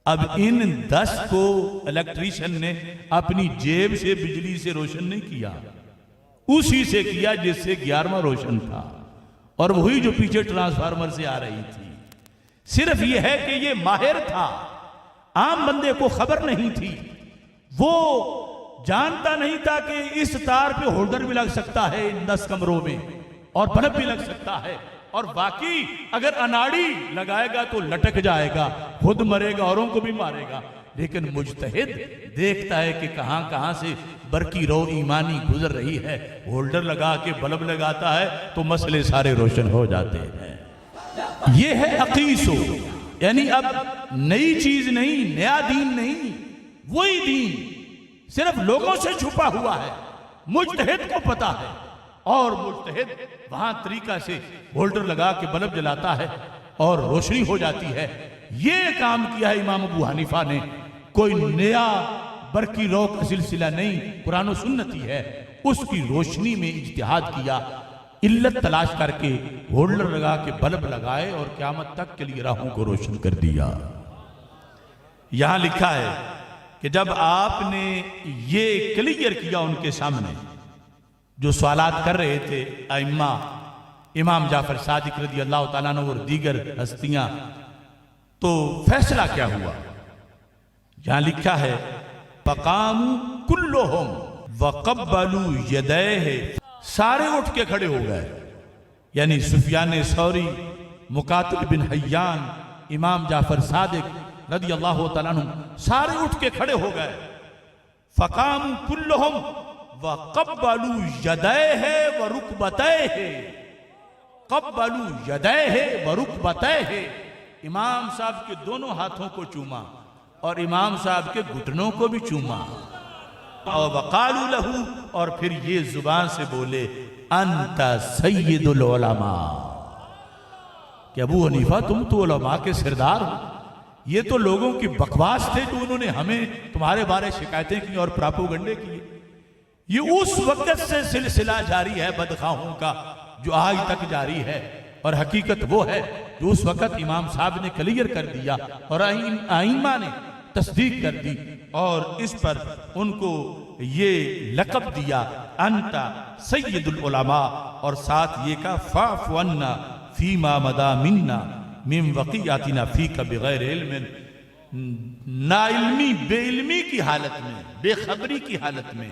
A: اب ان 10 کو الیکٹریشین نے اپنی جیب سے بجلی سے روشن نہیں کیا، اسی سے کیا جس سے 11واں روشن تھا، اور وہی جو پیچھے ٹرانسفارمر سے آ رہی تھی. صرف یہ ہے کہ یہ ماہر تھا، عام بندے کو خبر نہیں تھی، وہ جانتا نہیں تھا کہ اس تار پہ ہولڈر بھی لگ سکتا ہے ان 10 کمروں میں، اور بلب بھی لگ سکتا ہے، اور باقی اگر اناڑی لگائے گا تو لٹک جائے گا، خود مرے گا اوروں کو بھی مارے گا. لیکن مجتہد دیکھتا ہے کہ کہاں کہاں سے برقی رو ایمانی گزر رہی ہے، ہولڈر لگا کے بلب لگاتا ہے تو مسئلے سارے روشن ہو جاتے ہیں. یہ ہے اقیسو، یعنی اب نئی چیز نہیں، نیا دین نہیں، وہی دین صرف لوگوں سے چھپا ہوا ہے، مجتہد کو پتا ہے، اور مجتہد وہاں طریقہ سے ہولڈر لگا کے بلب جلاتا ہے اور روشنی ہو جاتی ہے. یہ کام کیا ہے امام ابو حنیفہ نے، کوئی نیا برقی رو کا سلسلہ نہیں، قرآن و سنت ہی ہے. اس کی روشنی میں اجتہاد کیا، علت تلاش کر کے ہولڈر لگا کے بلب لگائے اور قیامت تک کے لیے راہوں کو روشن کر دیا. یہاں لکھا ہے کہ جب آپ نے یہ کلیئر کیا ان کے سامنے جو سوالات کر رہے تھے ائمہ، امام جعفر صادق رضی اللہ تعالیٰ عنہ اور دیگر ہستیاں، تو فیصلہ کیا ہوا؟ یہاں لکھا ہے فَقَامُوا كُلُّهُمْ وَقَبَّلُوا يَدَيْهِ، سارے اٹھ کے کھڑے ہو گئے. یعنی سفیان ثوری، مقاتل بن حیان، امام جعفر صادق رضی اللہ تعالیٰ عنہ سارے اٹھ کے کھڑے ہو گئے. فَقَامُوا كُلُّهُمْ وَقَبَّلُوا يَدَيْهِ وَرُكْبَتَيْهِ، قَبَّلُوا يَدَيْهِ وَرُكْبَتَيْهِ، امام صاحب کے دونوں ہاتھوں کو چوما اور امام صاحب کے گھٹنوں کو بھی چوما. اور وقالوا له، اور پھر یہ زبان سے بولے انت سید العلماء، کہ ابو حنیفہ تم تو علماء کے سردار ہو. یہ تو لوگوں کی بکواس تھے جو انہوں نے ہمیں تمہارے بارے شکایتیں کی اور پراپوگنڈے کیے. یہ اس وقت سے سلسلہ جاری ہے بدخواہوں کا جو آج تک جاری ہے، اور حقیقت وہ ہے جو اس وقت امام صاحب نے کلیئر کر دیا اور ائمہ نے تصدیق کر دی، اور اس پر ان کو یہ لقب دیا انت سید العلماء، اور ساتھ یہ کہا فاعف عنا فیما مدا منا من وقیاتنا فیک بغیر علم، نا علمی بے علمی کی حالت میں، بے خبری کی حالت میں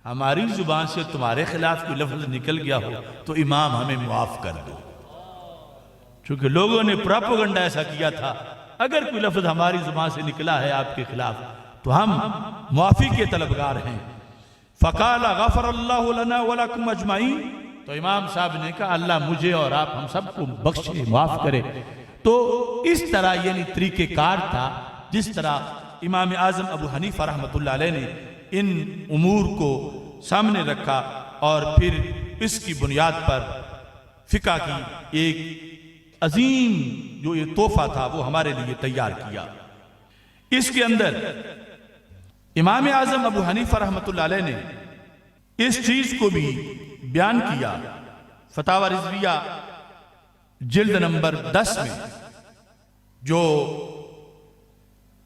A: ہماری زبان سے تمہارے خلاف کوئی لفظ نکل گیا ہو تو امام ہمیں معاف کر دو۔ چونکہ لوگوں نے پراپوگنڈا ایسا کیا تھا، اگر کوئی لفظ ہماری زبان سے نکلا ہے آپ کے خلاف تو ہم معافی کے طلبگار ہیں۔ فقال غفر اللہ لنا ولکم اجمعین، تو امام صاحب نے کہا اللہ مجھے اور آپ ہم سب کو بخشے، معاف کرے۔ تو اس طرح یعنی طریقہ کار تھا جس طرح امام اعظم ابو حنیفہ رحمۃ اللہ علیہ نے ان امور کو سامنے رکھا اور پھر اس کی بنیاد پر فقہ کی ایک عظیم جو یہ تحفہ تھا وہ ہمارے لیے تیار کیا۔ اس کے اندر امام اعظم ابو حنیفہ رحمۃ اللہ علیہ نے اس چیز کو بھی بیان کیا فتاوی رضویہ جلد نمبر 10 میں، جو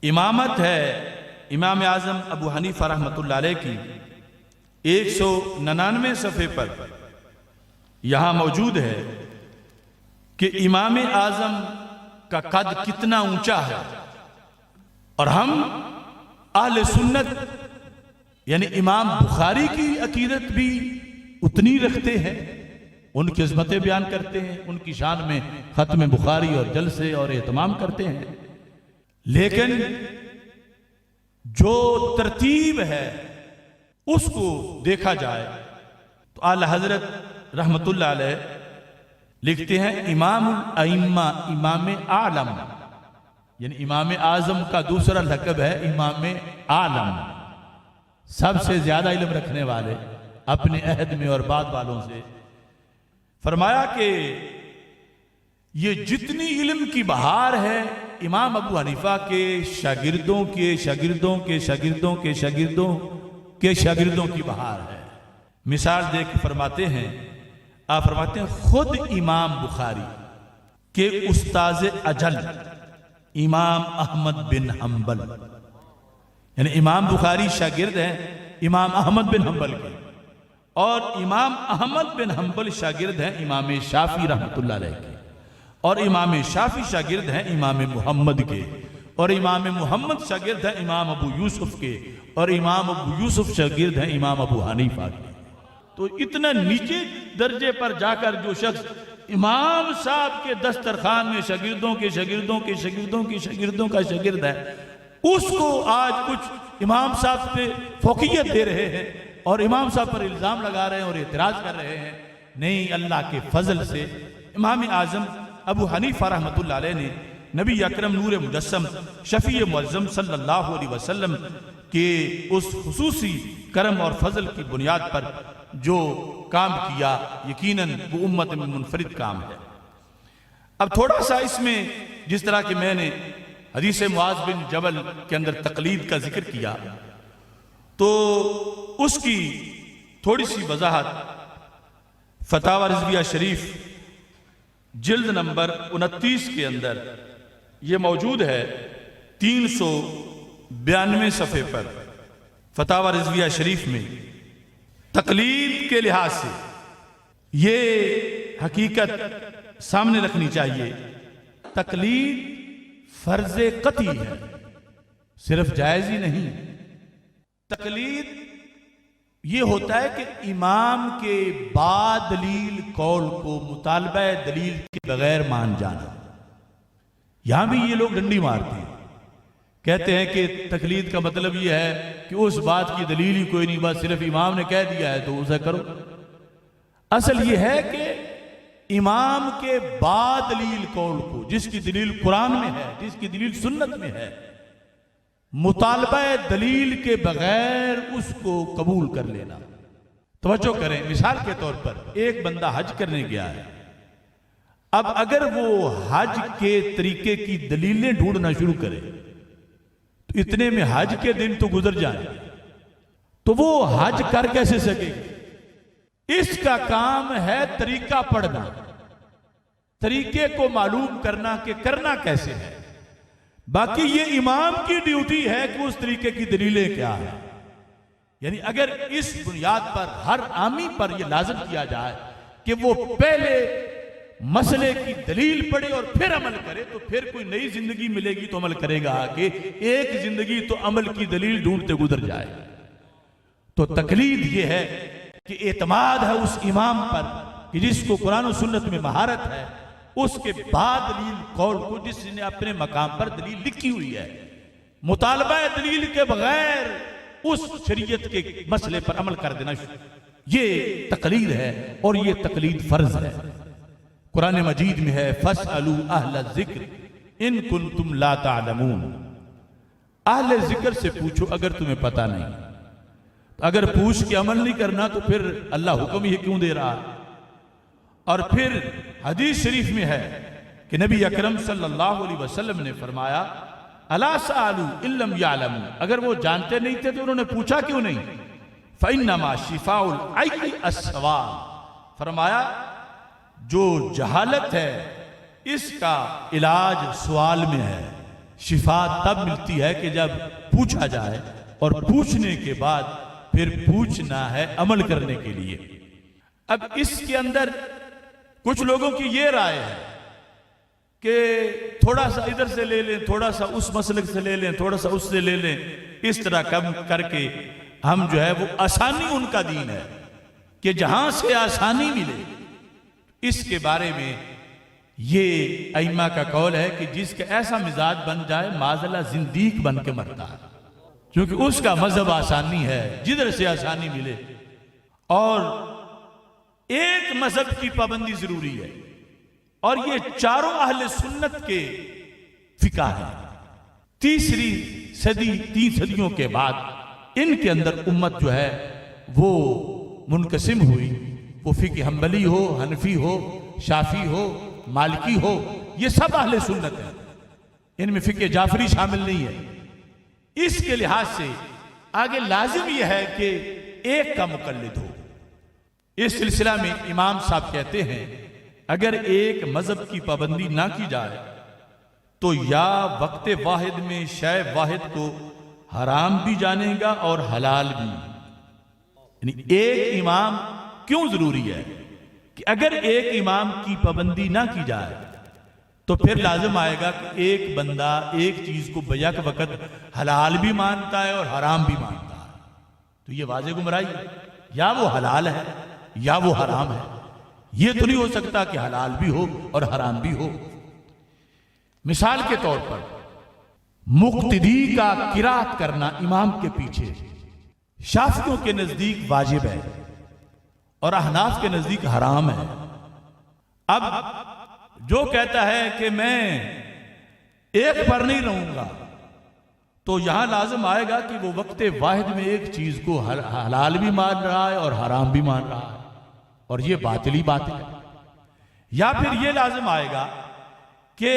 A: امامت ہے امام اعظم ابو حنیفہ رحمۃ اللہ علیہ کی 199 صفحے پر یہاں موجود ہے کہ امام اعظم کا قد کتنا اونچا ہے، اور ہم اہل سنت یعنی امام بخاری کی عقیدت بھی اتنی رکھتے ہیں، ان کی عظمتیں بیان کرتے ہیں، ان کی شان میں ختم بخاری اور جلسے اور اہتمام کرتے ہیں، لیکن جو ترتیب ہے اس کو دیکھا جائے تو اعلی حضرت رحمت اللہ علیہ لکھتے ہیں امام الائمہ، امام عالم، یعنی امام اعظم کا دوسرا لقب ہے امام عالم، سب سے زیادہ علم رکھنے والے اپنے عہد میں اور بعد والوں سے۔ فرمایا کہ یہ جتنی علم کی بہار ہے امام ابو حنیفہ کے شاگردوں کے شاگردوں کے شاگردوں کے شاگردوں کے شاگردوں کی بہار ہے۔ مثال دے کے فرماتے ہیں، آپ فرماتے ہیں خود امام بخاری کے استاذ اجل امام احمد بن حنبل، یعنی امام بخاری شاگرد ہیں امام احمد بن حنبل کے، اور امام احمد بن حنبل شاگرد ہیں امام شافعی رحمۃ اللہ علیہ کے، اور امام شافعی شاگرد ہیں امام محمد کے، اور امام محمد شاگرد ہیں امام ابو یوسف کے، اور امام ابو یوسف شاگرد ہیں امام ابو حنیفہ کے۔ تو اتنا نیچے درجے پر جا کر جو شخص امام صاحب کے دسترخوان میں شاگردوں کے شاگردوں کے شاگردوں کے شاگردوں کا شاگرد ہے، اس کو آج کچھ امام صاحب پہ فوقیت دے رہے ہیں اور امام صاحب پر الزام لگا رہے ہیں اور اعتراض کر رہے ہیں۔ نہیں، اللہ کے فضل سے امام اعظم ابو حنیفہ رحمۃ اللہ علیہ نے نبی اکرم نور مجسم شفیع معظم صلی اللہ علیہ وسلم کے اس خصوصی کرم اور فضل کی بنیاد پر جو کام کیا، یقیناً وہ امت میں منفرد کام ہے۔ اب تھوڑا سا اس میں جس طرح کہ میں نے حدیث معاذ بن جبل کے اندر تقلید کا ذکر کیا تو اس کی تھوڑی سی وضاحت فتاوی رضویہ شریف جلد نمبر 29 کے اندر یہ موجود ہے، 392 صفحے پر فتاوی رضویہ شریف میں تقلید کے لحاظ سے یہ حقیقت سامنے رکھنی چاہیے، تقلید فرض قطعی ہے، صرف جائز ہی نہیں۔ تقلید یہ ہوتا ہے کہ امام کے بعد دلیل قول کو مطالبہ دلیل کے بغیر مان جانا۔ یہاں بھی یہ لوگ ڈنڈی مارتے ہیں، کہتے ہیں کہ تقلید کا مطلب یہ ہے کہ اس بات کی دلیل ہی کوئی نہیں، بس صرف امام نے کہہ دیا ہے تو اسے کرو۔ اصل یہ ہے کہ امام کے بعد دلیل قول کو، جس کی دلیل قرآن میں ہے، جس کی دلیل سنت میں ہے، مطالبہ دلیل کے بغیر اس کو قبول کر لینا۔ توجہ کریں، مثال کے طور پر ایک بندہ حج کرنے گیا ہے، اب اگر وہ حج کے طریقے کی دلیلیں ڈھونڈنا شروع کرے تو اتنے میں حج کے دن تو گزر جائیں، تو وہ حج کر کیسے سکے گا؟ اس کا کام ہے طریقہ پڑھنا، طریقے کو معلوم کرنا کہ کرنا کیسے ہے۔ باقی یہ امام کی ڈیوٹی ہے کہ اس طریقے کی دلیلیں کیا ہیں۔ یعنی اگر اس بنیاد پر ہر عامی پر یہ لازم کیا جائے کہ وہ پہلے مسئلے کی دلیل پڑھے اور پھر عمل کرے تو پھر کوئی نئی زندگی ملے گی تو عمل کرے گا کہ ایک زندگی تو عمل کی دلیل ڈھونڈتے گزر جائے. تو تقلید یہ ہے کہ اعتماد ہے اس امام پر کہ جس کو قرآن و سنت میں مہارت ہے، اس کے بعد دلیل قول کو جس نے اپنے مقام پر دلیل لکھی ہوئی ہے. مطالبہ دلیل کے بغیر اس شریعت کے مسئلے پر عمل کر دینا یہ تقلید ہے، اور یہ تقلید فرض ہے. قرآن مجید میں ہے فَاسْأَلُوا أَهْلَ الذِّكْرِ إِن كُنتُمْ لَا تَعْلَمُونَ. اہل ذکر سے پوچھو اگر تمہیں پتہ نہیں. اگر پوچھ کے عمل نہیں کرنا تو پھر اللہ حکم یہ کیوں دے رہا؟ اور پھر حدیث شریف میں ہے کہ نبی اکرم صلی اللہ علیہ وسلم نے فرمایا الا سألوا ان لم يعلموا، اگر وہ جانتے نہیں تھے تو انہوں نے پوچھا کیوں نہیں؟ فإنما شفاء العی السوال، فرمایا جو جہالت ہے اس کا علاج سوال میں ہے. شفا تب ملتی ہے کہ جب پوچھا جائے، اور پوچھنے کے بعد پھر پوچھنا ہے عمل کرنے کے لیے. اب اس کے اندر کچھ لوگوں کی یہ رائے ہے کہ تھوڑا سا ادھر سے لے لیں، تھوڑا سا اس مسلک سے لے لیں، تھوڑا سا اس سے لے لیں، اس طرح کم کر کے ہم جو ہے وہ آسانی ان کا دین ہے کہ جہاں سے آسانی ملے. اس کے بارے میں یہ ائمہ کا قول ہے کہ جس کا ایسا مزاج بن جائے معاذاللہ زندیق بن کے مرتا ہے، کیونکہ اس کا مذہب آسانی ہے، جدھر سے آسانی ملے. اور ایک مذہب کی پابندی ضروری ہے، اور یہ چاروں اہل سنت کے فقہ ہیں. تیسری صدی، 3 صدیوں کے بعد ان کے اندر امت جو ہے وہ منقسم ہوئی. وہ فقہ حنبلی ہو، حنفی ہو، شافعی ہو، مالکی ہو، یہ سب اہل سنت ہیں. ان میں فقہ جعفری شامل نہیں ہے. اس کے لحاظ سے آگے لازم یہ ہے کہ ایک کا مقلد ہو. اس سلسلہ میں امام صاحب کہتے ہیں اگر ایک مذہب کی پابندی نہ کی جائے تو یا وقت واحد میں شے واحد کو حرام بھی جانے گا اور حلال بھی. یعنی ایک امام کیوں ضروری ہے کہ اگر ایک امام کی پابندی نہ کی جائے تو پھر لازم آئے گا کہ ایک بندہ ایک چیز کو بیک وقت حلال بھی مانتا ہے اور حرام بھی مانتا ہے، تو یہ واضح گمراہی ہے. یا وہ حلال ہے یا وہ حرام ہے. یہ تو نہیں ہو سکتا کہ حلال بھی ہو اور حرام بھی ہو. مثال کے طور پر مقتدی کا قرات کرنا امام کے پیچھے شافعیوں کے نزدیک واجب ہے اور احناف کے نزدیک حرام ہے. اب جو کہتا ہے کہ میں ایک پر نہیں رہوں گا تو یہاں لازم آئے گا کہ وہ وقت واحد میں ایک چیز کو حلال بھی مان رہا ہے اور حرام بھی مان رہا ہے، اور یہ باطلی باطل ہے. یا پھر یہ لازم آئے گا کہ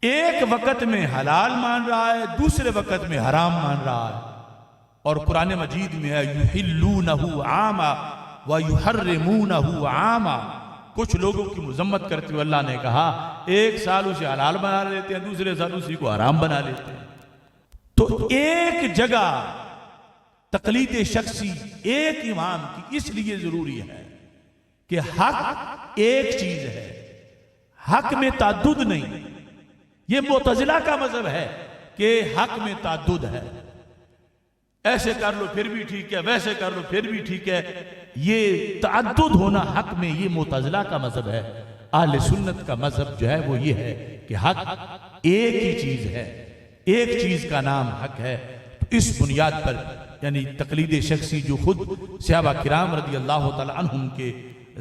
A: ایک وقت میں حلال مان رہا ہے، دوسرے وقت میں حرام مان رہا ہے. اور قرآن مجید میں ہے یحلونہ عاما ویحرمونہ عاما. کچھ لوگوں کی مذمت کرتے ہوئے اللہ نے کہا ایک سال اسے حلال بنا لیتے ہیں، دوسرے سال اسی کو حرام بنا لیتے ہیں. تو ایک جگہ تقلید شخصی ایک امام کی اس لیے ضروری ہے کہ حق ایک چیز ہے، حق میں تعدد نہیں. یہ معتزلہ کا مذہب ہے کہ حق میں تعدد ہے، ایسے کر لو پھر بھی ٹھیک ہے، ویسے کر لو پھر بھی ٹھیک ہے. یہ تعدد ہونا حق میں یہ معتزلہ کا مذہب ہے. اہل سنت کا مذہب جو ہے وہ یہ ہے کہ حق ایک ہی چیز ہے، ایک چیز کا نام حق ہے. اس بنیاد پر یعنی تقلید شخصی جو خود صحابہ کرام رضی اللہ تعالی عنہم کے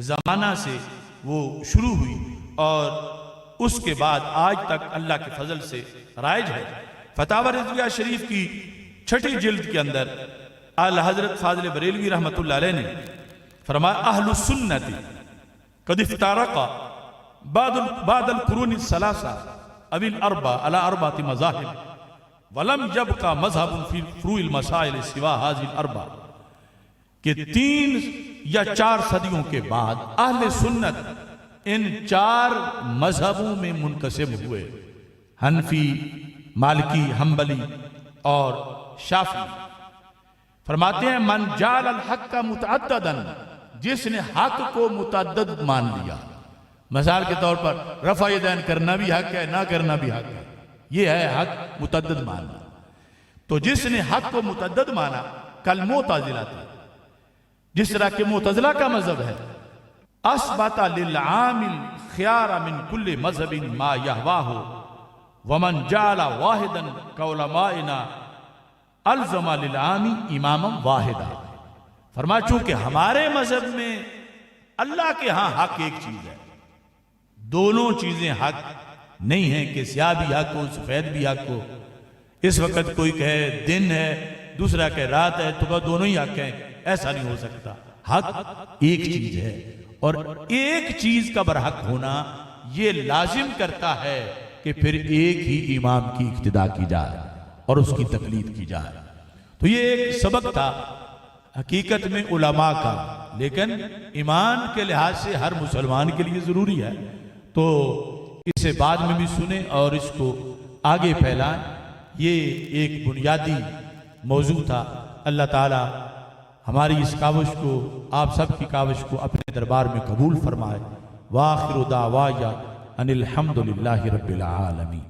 A: زمانہ سے وہ شروع ہوئی اور اس کے بعد آج تک اللہ کے فضل سے رائج ہے. فتاوی رضویہ شریف کی 6 جلد کے اندر اعلی حضرت فاضل بریلوی رحمۃ اللہ علیہ نے فرمایا اہل السنت قد افترقا بعد القرون الثلاثہ او الاربع على 4 مذاہب ولم يبقى مذہب فی فروع المسائل سوا هذه الاربع. کہ 3 یا 4 صدیوں کے بعد اہل سنت ان 4 مذہبوں میں منقسم ہوئے، حنفی، مالکی، حنبلی اور شافعی. فرماتے ہیں من جعل الحق کا متعددا، جس نے حق کو متعدد مان لیا، مثال کے طور پر رفع یدین کرنا بھی حق ہے، نہ کرنا بھی حق ہے، یہ ہے حق متعدد ماننا۔ تو جس نے حق کو متعدد مانا کل معتزلہ تھے، جس طرح کہ معتزلہ کا مذہب ہے اثبت للعام الخيار من كل مذهب ما يهواه ومن جعل واحدا كعلمائنا الزم للعام اماما واحدا۔ فرما چونکہ ہمارے مذہب میں اللہ کے ہاں حق ایک چیز ہے، دونوں چیزیں حق نہیں ہیں کہ سیاہ بھی حق ہو سفید بھی حق ہو۔ اس وقت کوئی کہے دن ہے، دوسرا کہے رات ہے، تو کہ دونوں ہی حق ہیں، ایسا نہیں ہو سکتا۔ حق ایک چیز ہے، اور ایک چیز کا برحق ہونا یہ لازم کرتا ہے کہ پھر ایک ہی امام کی اقتداء کی جائے اور اس کی تقلید کی جائے۔ تو یہ ایک سبق تھا حقیقت میں علماء کا، لیکن ایمان کے لحاظ سے ہر مسلمان کے لیے ضروری ہے، تو اسے بعد میں بھی سنیں اور اس کو آگے پھیلائیں۔ یہ ایک بنیادی موضوع تھا۔ اللہ تعالی ہماری اس کاوش کو، آپ سب کی کاوش کو اپنے دربار میں قبول فرمائے۔ وآخر دعوایا ان الحمد للہ رب العالمین۔